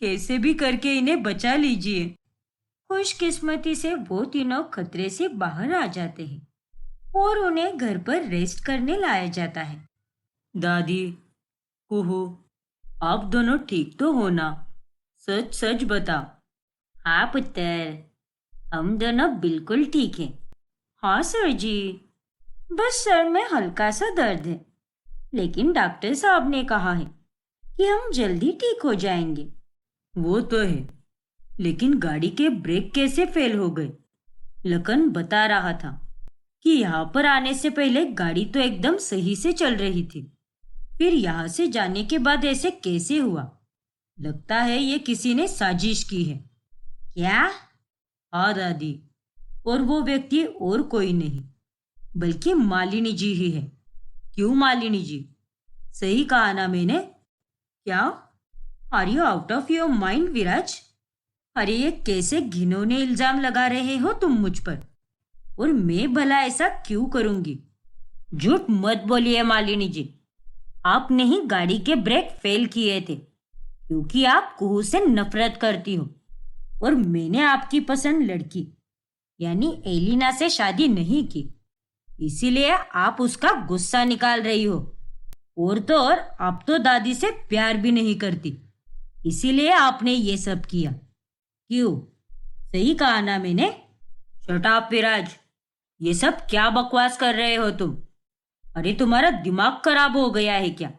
कैसे भी करके इन्हें बचा लीजिए। खुशकिस्मती से वो तीनों खतरे से बाहर आ जाते हैं और उन्हें घर पर रेस्ट करने लाया जाता है। दादी, कुहू, आप दोनों ठीक तो हो ना? सच सच बता। हाँ पुत्र, हम दोनों बिल्कुल ठीक हैं। हाँ सर जी, बस सर में हल्का सा दर्द है, लेकिन डॉक्टर साहब ने कहा है कि हम जल्दी ठीक हो जाएंगे। वो तो है, लेकिन गाड़ी के ब्रेक कैसे फेल हो गए? लखन बता रहा था कि यहाँ पर आने से पहले गाड़ी तो एकदम सही से चल रही थी। फिर यहाँ से जाने के बाद ऐसे कैसे हुआ? लगता है ये किसी ने साजिश की है। क्या? हाँ दादी, और वो व्यक्ति और कोई नहीं बल्कि मालिनी जी ही है। क्यों मालिनी जी? सही कहा ना मैंने? क्या? Are you out of your mind Viraj? अरे ये कैसे घिनौने इल्जाम लगा रहे हो तुम मुझ पर? और मैं भला ऐसा क्यों करूंगी? झूठ मत बोलिए मालिनी जी। आपने ही गाड़ी के ब्रेक फेल किए थे क्योंकि आप कुहू से नफरत करती हो, और मैंने आपकी पसंद लड़की यानी एलिना से शादी नहीं की, इसीलिए आप उसका गुस्सा निकाल रही हो। और तो और आप तो दादी से प्यार भी नहीं करती, इसीलिए आपने ये सब किया। क्यों? सही कहा ना मैंने? शट अप विराज, ये सब क्या बकवास कर रहे हो तुम? अरे तुम्हारा दिमाग खराब हो गया है क्या?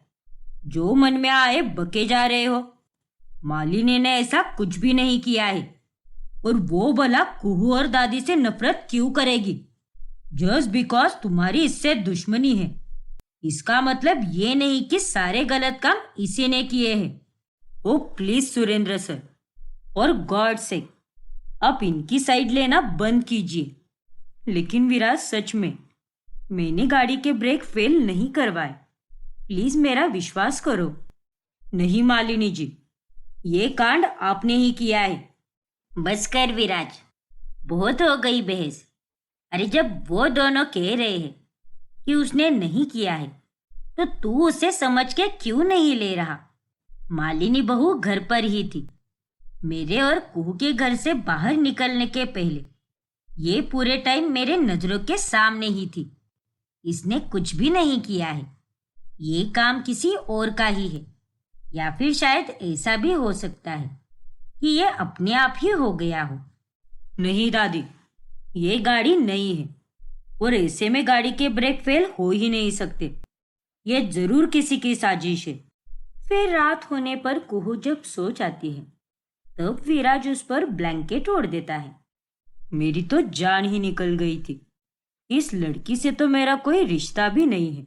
जो मन में आए बके जा रहे हो। मालिनी ने ऐसा कुछ भी नहीं किया है, और वो भला कुहू और दादी से नफरत क्यों करेगी? जस्ट बिकॉज तुम्हारी इससे दुश्मनी है, इसका मतलब ये नहीं कि सारे गलत काम इसी ने किए हैं। ओ प्लीज सुरेंद्र सर, और गॉड से आप इनकी साइड लेना बंद कीजिए। लेकिन विराज, सच में मैंने गाड़ी के ब्रेक फेल नहीं करवाए। प्लीज मेरा विश्वास करो। नहीं मालिनी जी, ये कांड आपने ही किया है। बस कर विराज, बहुत हो गई बहस। अरे जब वो दोनों कह रहे हैं कि उसने नहीं किया है, तो तू उसे समझ के क्यों नहीं ले रहा? मालिनी बहू घर पर ही थी। मेरे और कुहू के घर से बाहर निकलने के पहले ये पूरे टाइम मेरे नजरों के सामने ही थी। इसने कुछ भी नहीं किया है। ये काम किसी और का ही है, या फिर शायद ऐसा भी हो सकता है कि ये अपने आप ही हो गया हो। नहीं दादी, ये गाड़ी नहीं है, और ऐसे में गाड़ी के ब्रेक फेल हो ही नहीं सकते। ये जरूर किसी की साजिश है। फिर रात होने पर कुहू जब सो जाती है, तब विराज उस पर ब्लैंकेट ओढ़ देता है। मेरी तो जान ही निकल गई थी। इस लड़की से तो मेरा कोई रिश्ता भी नहीं है,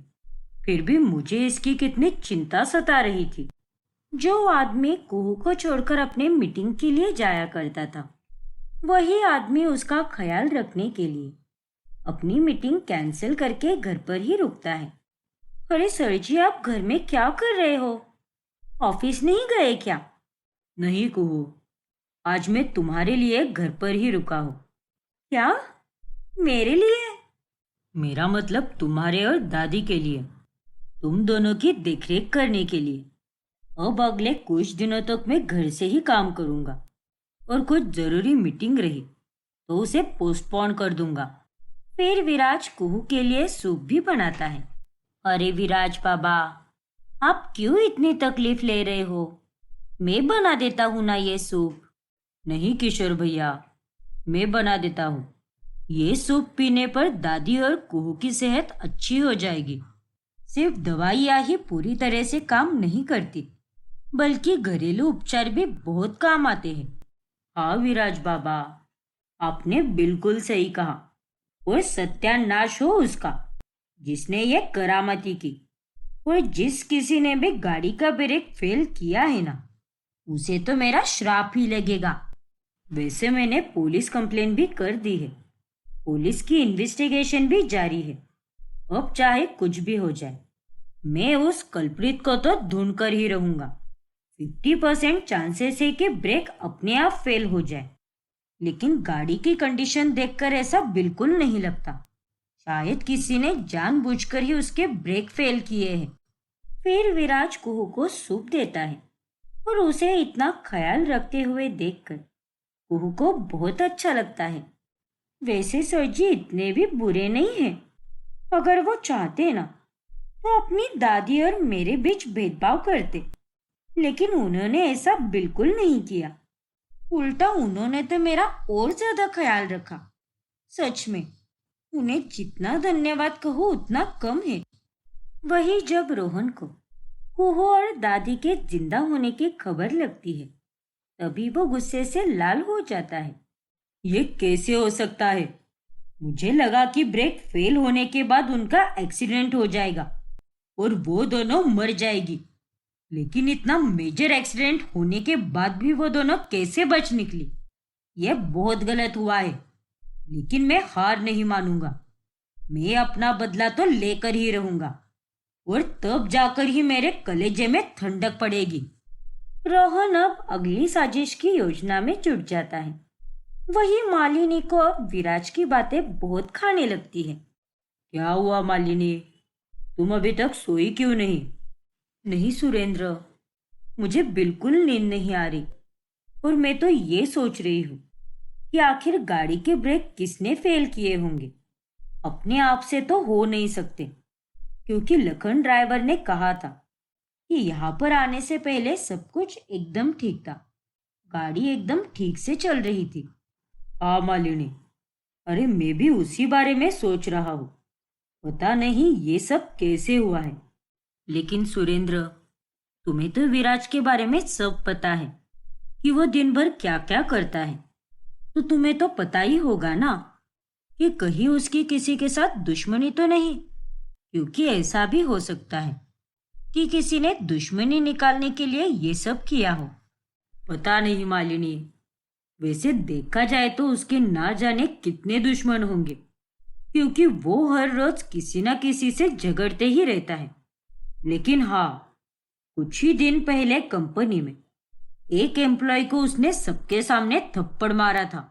फिर भी मुझे इसकी कितनी चिंता सता रही थी। जो आदमी कुहू को छोड़कर अपने मीटिंग के लिए जाया करता था, वही आदमी उसका ख्याल रखने के लिए अपनी मीटिंग कैंसिल करके घर पर ही रुकता है। अरे सर जी, आप घर में क्या कर रहे हो? ऑफिस नहीं गए क्या? नहीं कुहू, आज मैं तुम्हारे लिए घर पर ही रुका हूँ। क्या? मेरे लिए? मेरा मतलब तुम्हारे और दादी के लिए, तुम दोनों की देखरेख करने के लिए। अब अगले कुछ दिनों तक मैं घर से ही काम करूंगा, और कुछ जरूरी मीटिंग रही तो उसे पोस्टपोन कर दूंगा। फिर विराज कुहू के लिए सूप भी बनाता है। अरे विराज बाबा, आप क्यों इतनी तकलीफ ले रहे हो? मैं बना देता हूँ ना ये सूप। नहीं किशोर भैया, मैं बना देता हूँ। ये सूप पीने पर दादी और कुहू की सेहत अच्छी हो जाएगी। सिर्फ दवाइयाँ ही पूरी तरह से काम नहीं करती, बल्कि घरेलू उपचार भी बहुत काम आते हैं। हाँ विराज बाबा, आपने बिल्कुल सही कहा। और सत्यानाश हो उसका जिसने ये करामती की। और जिस किसी ने भी गाड़ी का ब्रेक फेल किया है ना, उसे तो मेरा श्राप ही लगेगा। वैसे मैंने पुलिस कंप्लेन भी कर दी है। पुलिस की इन्वेस्टिगेशन भी जारी है। अब चाहे कुछ भी हो जाए, मैं उस कल्प्रित को तो ढूंढ कर ही रहूंगा। 50% चांसेस है कि ब्रेक अपने आप फेल हो जाए, लेकिन गाड़ी की कंडीशन देखकर ऐसा बिल्कुल नहीं लगता। शायद किसी ने जानबूझकर ही उसके ब्रेक फेल किए हैं। फिर विराज कुहू को सूप देता है और उसे इतना ख्याल रखते हुए देखकर कुहू को बहुत अच्छा लगता है। वैसे सर जी इतने भी बुरे नहीं हैं। अगर वो चाहते ना तो अपनी दादी और मेरे बीच भेदभाव करते, लेकिन उन्होंने ऐसा बिल्कुल नहीं किया। उल्टा उन्होंने तो मेरा और ज्यादा ख्याल रखा। सच में उन्हें जितना धन्यवाद कहूँ उतना कम है। वही जब रोहन को कुहू और दादी के जिंदा होने की खबर लगती है, तभी वो गुस्से से लाल हो जाता है। ये कैसे हो सकता है? मुझे लगा कि ब्रेक फेल होने के बाद उनका एक्सीडेंट हो जाएगा और वो दोनों मर जाएगी, लेकिन इतना मेजर एक्सीडेंट होने के बाद भी वो दोनों कैसे बच निकली? यह बहुत गलत हुआ है, लेकिन मैं हार नहीं मानूंगा। मैं अपना बदला तो लेकर ही रहूंगा और तब जाकर ही मेरे कलेजे में ठंडक पड़ेगी। रोहन अब अगली साजिश की योजना में जुट जाता है। वही मालिनी को अब विराज की बातें बहुत खाने लगती है। क्या हुआ मालिनी, तुम अभी तक सोई क्यों नहीं? नहीं सुरेंद्र, मुझे बिल्कुल नींद नहीं आ रही और मैं तो ये सोच रही हूँ कि आखिर गाड़ी के ब्रेक किसने फेल किए होंगे। अपने आप से तो हो नहीं सकते, क्योंकि लखन ड्राइवर ने कहा था कि यहाँ पर आने से पहले सब कुछ एकदम ठीक था। गाड़ी एकदम ठीक से चल रही थी। हाँ मालिनी, अरे मैं भी उसी बारे में सोच रहा हूँ। पता नहीं ये सब कैसे हुआ है। लेकिन सुरेंद्र, तुम्हें तो विराज के बारे में सब पता है कि वो दिन भर क्या क्या करता है, तो तुम्हें तो पता ही होगा ना कि कहीं उसकी किसी के साथ दुश्मनी तो नहीं, क्योंकि ऐसा भी हो सकता है कि किसी ने दुश्मनी निकालने के लिए ये सब किया हो। पता नहीं मालिनी, वैसे देखा जाए तो उसके ना जाने कितने दुश्मन होंगे, क्योंकि वो हर रोज किसी ना किसी से झगड़ते ही रहता है। लेकिन हाँ, कुछ ही दिन पहले कंपनी में एक एम्प्लॉय को उसने सबके सामने थप्पड़ मारा था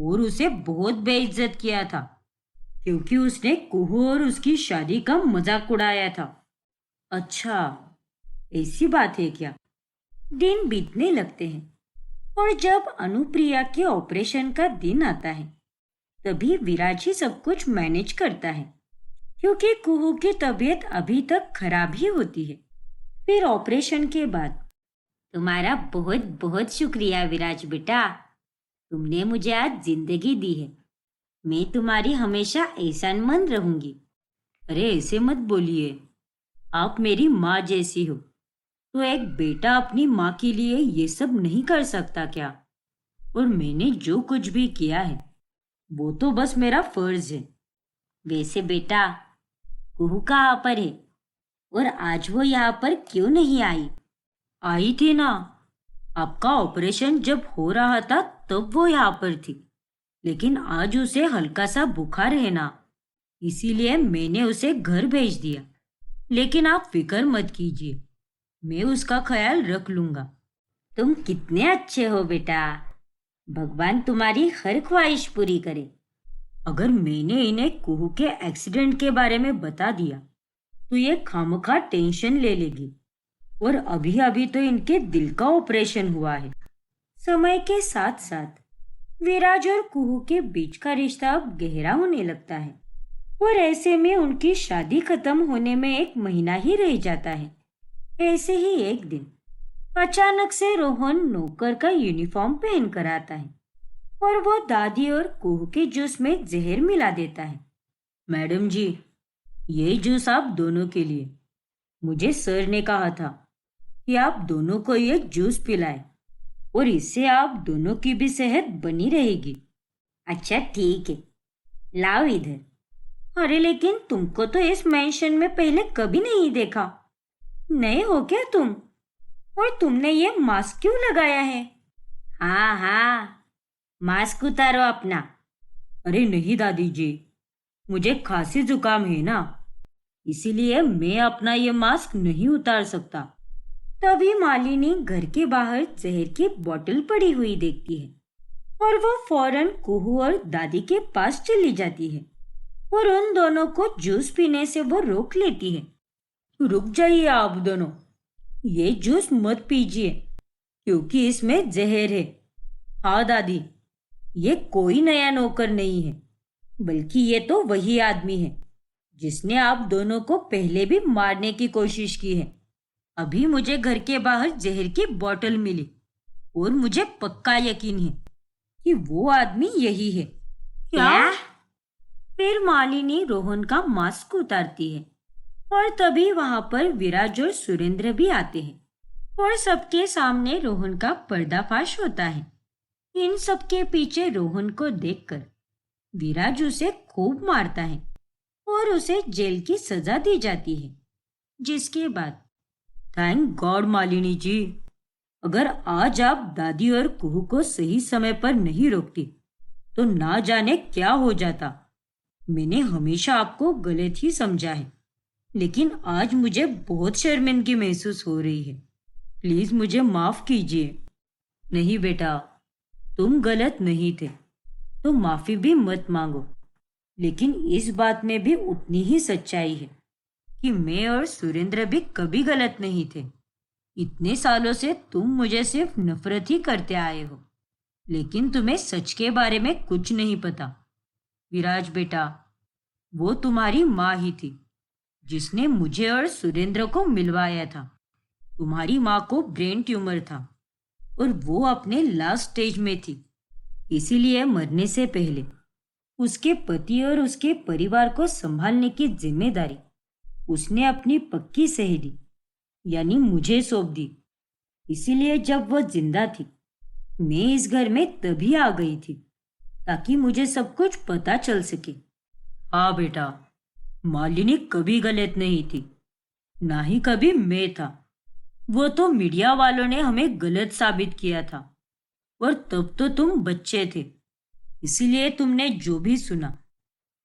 और उसे बहुत बेइज्जत किया था, क्योंकि उसने कुहू और उसकी शादी का मजाक उड़ाया था। अच्छा, ऐसी बात है क्या? दिन बीतने लगते हैं और जब अनुप्रिया के ऑपरेशन का दिन आता है, तभी विराज ही सब कुछ मैनेज करता है, क्योंकि कुहू की तबीयत अभी तक खराब ही होती है। फिर ऑपरेशन के बाद तुम्हारा बहुत बहुत शुक्रिया विराज बेटा, तुमने मुझे आज जिंदगी दी है। मैं तुम्हारी हमेशा एहसानमंद रहूंगी। अरे ऐसे मत बोलिए, आप मेरी माँ जैसी हो, तो एक बेटा अपनी माँ के लिए ये सब नहीं कर सकता क्या? और मैंने जो कुछ भी किया है वो तो बस मेरा फर्ज है। वैसे बेटा, कुहू कहाँ पर है और आज वो यहाँ पर क्यों नहीं आई? आई थी ना, आपका ऑपरेशन जब हो रहा था तब वो यहाँ पर थी, लेकिन आज उसे हल्का सा बुखार है ना, इसीलिए मैंने उसे घर भेज दिया। लेकिन आप फिक्र मत कीजिए, मैं उसका ख्याल रख लूंगा। तुम कितने अच्छे हो बेटा, भगवान तुम्हारी हर ख्वाहिश पूरी करे। अगर मैंने इन्हें कुहू के एक्सीडेंट के बारे में बता दिया तो ये खामखा टेंशन ले लेगी, और अभी अभी तो इनके दिल का ऑपरेशन हुआ है। समय के साथ साथ विराज और कुहू के बीच का रिश्ता अब गहरा होने लगता है और ऐसे में उनकी शादी खत्म होने में 1 महीना ही रह जाता है। ऐसे ही एक दिन अचानक से रोहन नौकर का यूनिफॉर्म पहन कर आता है और वो दादी और कुहू के जूस में जहर मिला देता है। मैडम जी, ये जूस आप दोनों के लिए। मुझे सर ने कहा था कि आप दोनों को ये जूस पिलाएं और इससे आप दोनों की भी सेहत बनी रहेगी। अच्छा ठीक है, लाओ इधर। अरे लेकिन तुमको तो इस मेंशन में पहले कभी नहीं देखा। नए हो क्या तुम? और तुमने ये मास्क क्यों लगाया है? हाँ हाँ, मास्क उतारो अपना। अरे नहीं दादी जी, मुझे खांसी जुकाम है ना, इसीलिए मैं अपना ये मास्क नहीं उतार सकता। तभी मालिनी घर के बाहर जहर की बोतल पड़ी हुई देखती है और वो फौरन कुहू और दादी के पास चली जाती है और उन दोनों को जूस पीने से वो रोक लेती है। रुक जाइए आप दोनों, ये जूस मत पीजिए क्योंकि इसमें जहर है। हाँ दादी, ये कोई नया नौकर नहीं है, बल्कि ये तो वही आदमी है जिसने आप दोनों को पहले भी मारने की कोशिश की है। अभी मुझे घर के बाहर जहर की बोतल मिली और मुझे पक्का यकीन है कि वो आदमी यही है। क्या? फिर मालिनी रोहन का मास्क उतारती है और तभी वहां पर विराज और सुरेंद्र भी आते हैं और सबके सामने रोहन का पर्दाफाश होता है। इन सबके पीछे रोहन को देखकर विराज उसे खूब मारता है और उसे जेल की सजा दी जाती है। जिसके बाद थैंक गॉड मालिनी जी, अगर आज आप दादी और कुहू को सही समय पर नहीं रोकती तो ना जाने क्या हो जाता। मैंने हमेशा आपको गलत ही समझा है, लेकिन आज मुझे बहुत शर्मिंदगी महसूस हो रही है। प्लीज मुझे माफ कीजिए। नहीं बेटा, तुम गलत नहीं थे तो माफी भी मत मांगो, लेकिन इस बात में भी उतनी ही सच्चाई है कि मैं और सुरेंद्र भी कभी गलत नहीं थे। इतने सालों से तुम मुझे सिर्फ नफरत ही करते आए हो, लेकिन तुम्हें सच के बारे में कुछ नहीं पता। विराज बेटा, वो तुम्हारी माँ ही थी जिसने मुझे और सुरेंद्र को मिलवाया था। तुम्हारी माँ को ब्रेन ट्यूमर था और वो अपने लास्ट स्टेज में थी, इसीलिए मरने से पहले उसके पति और उसके परिवार को संभालने की जिम्मेदारी उसने अपनी पक्की सहेली यानी मुझे सौंप दी। इसीलिए जब वह जिंदा थी मैं इस घर में तभी आ गई थी ताकि मुझे सब कुछ पता चल सके। हाँ बेटा, मालिनी कभी गलत नहीं थी, ना ही कभी मैं था। वो तो मीडिया वालों ने हमें गलत साबित किया था और तब तो तुम बच्चे थे, इसीलिए तुमने जो भी सुना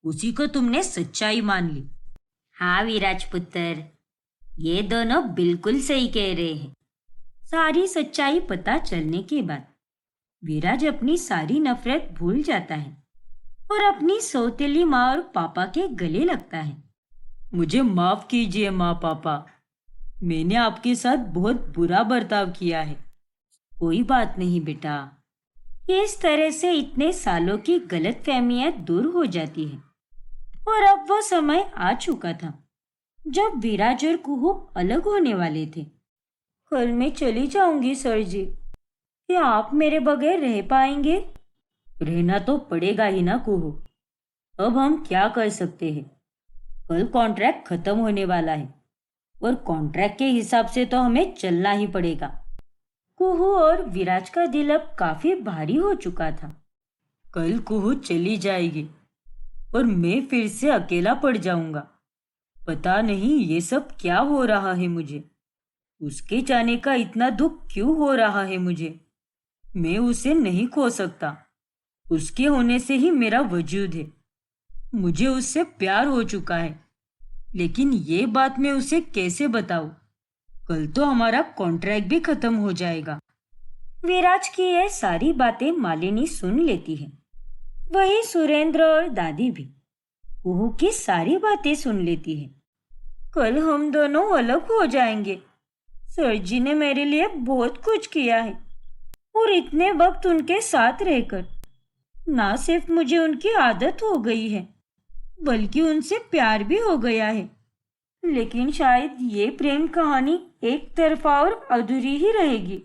उसी को तुमने सच्चाई मान ली। हाँ विराज पुत्र, ये दोनों बिल्कुल सही कह रहे हैं। सारी सच्चाई पता चलने के बाद विराज अपनी सारी नफरत भूल जाता है और अपनी सौतेली माँ और पापा के गले लगता है। मुझे माफ कीजिए माँ पापा, मैंने आपके साथ बहुत बुरा बर्ताव किया है। कोई बात नहीं बेटा। इस तरह से इतने सालों की गलतफहमियां दूर हो जाती है और अब वो समय आ चुका था जब विराज और कुहू अलग होने वाले थे। कल मैं चली जाऊंगी सर जी, क्या आप मेरे बगैर रह पाएंगे? रहना तो पड़ेगा ही ना कुहू, अब हम क्या कर सकते हैं। कल कॉन्ट्रैक्ट खत्म होने वाला है और कॉन्ट्रैक्ट के हिसाब से तो हमें चलना ही पड़ेगा। कुहू और विराज का दिल अब काफी भारी हो चुका था। कल कुहू चली जाएगी और मैं फिर से अकेला पड़ जाऊंगा। पता नहीं ये सब क्या हो रहा है मुझे। उसके जाने का इतना दुख क्यों हो रहा है मुझे। मैं उसे नहीं खो सकता, उसके होने से ही मेरा वजूद है। मुझे उससे प्यार हो चुका है, लेकिन ये बात मैं उसे कैसे बताऊं। कल तो हमारा कॉन्ट्रैक्ट भी खत्म हो जाएगा। विराज की ये सारी बातें मालिनी सुन लेती है, वही सुरेंद्र और दादी भी कुहू की सारी बातें सुन लेती है। कल हम दोनों अलग हो जाएंगे। सर जी ने मेरे लिए बहुत कुछ किया है और इतने वक्त उनके साथ रहकर ना सिर्फ मुझे उनकी आदत हो गई है बल्कि उनसे प्यार भी हो गया है। लेकिन शायद ये प्रेम कहानी एक तरफा और अधूरी ही रहेगी,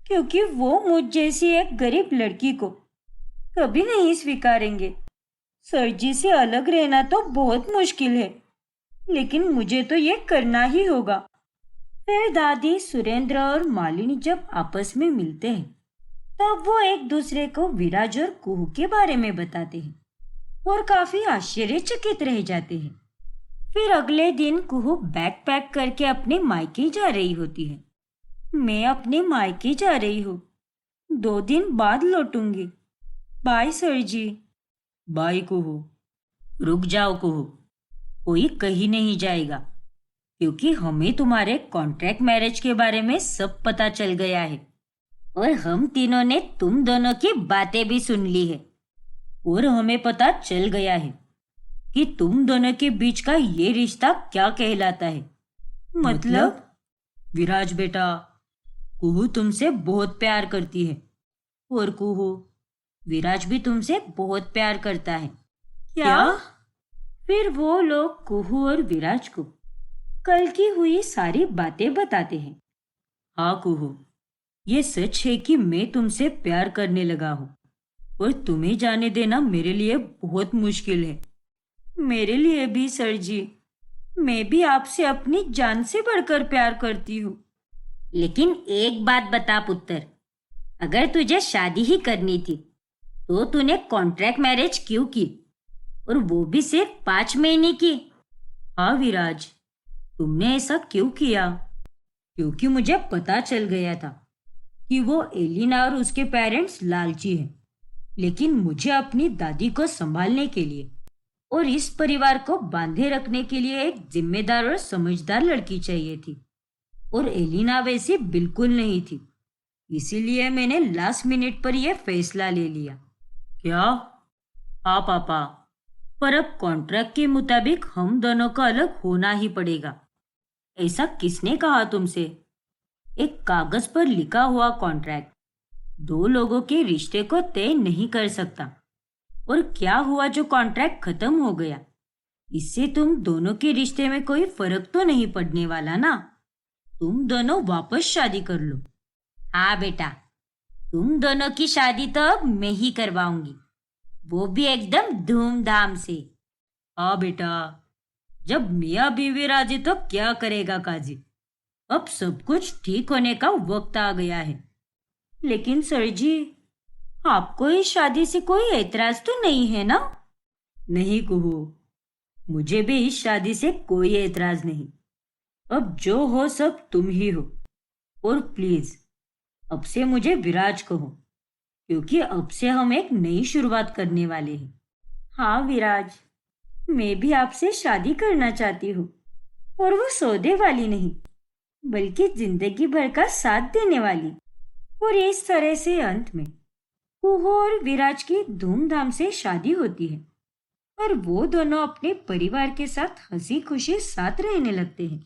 क्योंकि वो मुझ जैसी एक गरीब लड़की को कभी नहीं स्वीकारेंगे। सर जी से अलग रहना तो बहुत मुश्किल है, लेकिन मुझे तो ये करना ही होगा। फिर दादी, सुरेंद्र और मालिनी जब आपस में मिलते हैं तब वो एक दूसरे को विराज और कुहू के बारे में बताते हैं और काफी आश्चर्यचकित रह जाते हैं। फिर अगले दिन कुहू बैग पैक करके अपने मायके जा रही होती है। मैं अपने मायके जा रही हूँ, 2 दिन बाद लौटूंगी। बाय सर जी। बाय कुहू। रुक जाओ कुहू, कोई कहीं नहीं जाएगा, क्योंकि हमें तुम्हारे कॉन्ट्रैक्ट मैरिज के बारे में सब पता चल गया है और हम तीनों ने तुम दोनों की बातें भी सुन ली है। और हमें पता चल गया है कि तुम दोनों के बीच का ये रिश्ता क्या कहलाता है। मतलब? विराज बेटा, कुहू तुमसे बहुत प्यार करती है और कुहू, विराज भी तुमसे बहुत प्यार करता है। क्या? फिर वो लोग कुहू और विराज को कल की हुई सारी बातें बताते हैं। हाँ कुहू, ये सच है कि मैं तुमसे प्यार करने लगा हूँ और तुम्हें जाने देना मेरे लिए बहुत मुश्किल है। मेरे लिए भी सर जी, मैं भी आपसे अपनी जान से बढ़कर प्यार करती हूँ। लेकिन एक बात बता पुत्र, अगर तुझे शादी ही करनी थी तो तूने कॉन्ट्रैक्ट मैरिज क्यों की, और वो भी सिर्फ 5 महीने की? हाँ विराज, तुमने ऐसा क्यों किया? क्योंकि मुझे पता चल गया था कि वो एलिना और उसके पेरेंट्स लालची हैं। लेकिन मुझे अपनी दादी को संभालने के लिए और इस परिवार को बांधे रखने के लिए एक जिम्मेदार और समझदार लड़की चाहिए थी, और एलिना वैसी बिल्कुल नहीं थी। इसीलिए मैंने लास्ट मिनट पर यह फैसला ले लिया। क्या? हाँ पापा, पर अब कॉन्ट्रैक्ट के मुताबिक हम दोनों को अलग होना ही पड़ेगा। ऐसा किसने कहा तुमसे? एक कागज पर लिखा हुआ कॉन्ट्रैक्ट दो लोगों के रिश्ते को तय नहीं कर सकता। और क्या हुआ जो कॉन्ट्रैक्ट खत्म हो गया, इससे तुम दोनों के रिश्ते में कोई फर्क तो नहीं पड़ने वाला ना? तुम दोनों वापस शादी कर लो। हाँ बेटा, तुम दोनों की शादी तो अब मैं ही करवाऊंगी, वो भी एकदम धूमधाम से। हाँ बेटा, जब मियाँ बीवी राजी तो क्या करेगा काजी। अब सब कुछ ठीक होने का वक्त आ गया है। लेकिन सर जी, आपको इस शादी से कोई एतराज तो नहीं है ना? नहीं कुहू, मुझे भी इस शादी से कोई एतराज नहीं। अब जो हो सब तुम ही हो, और प्लीज अब से मुझे विराज कहो, क्योंकि अब से हम एक नई शुरुआत करने वाले हैं। हाँ विराज, मैं भी आपसे शादी करना चाहती हूँ, और वो सौदे वाली नहीं, बल्कि जिंदगी भर का साथ देने वाली। और इस तरह से अंत में कुहू और विराज की धूमधाम से शादी होती है और वो दोनों अपने परिवार के साथ हंसी खुशी साथ रहने लगते हैं।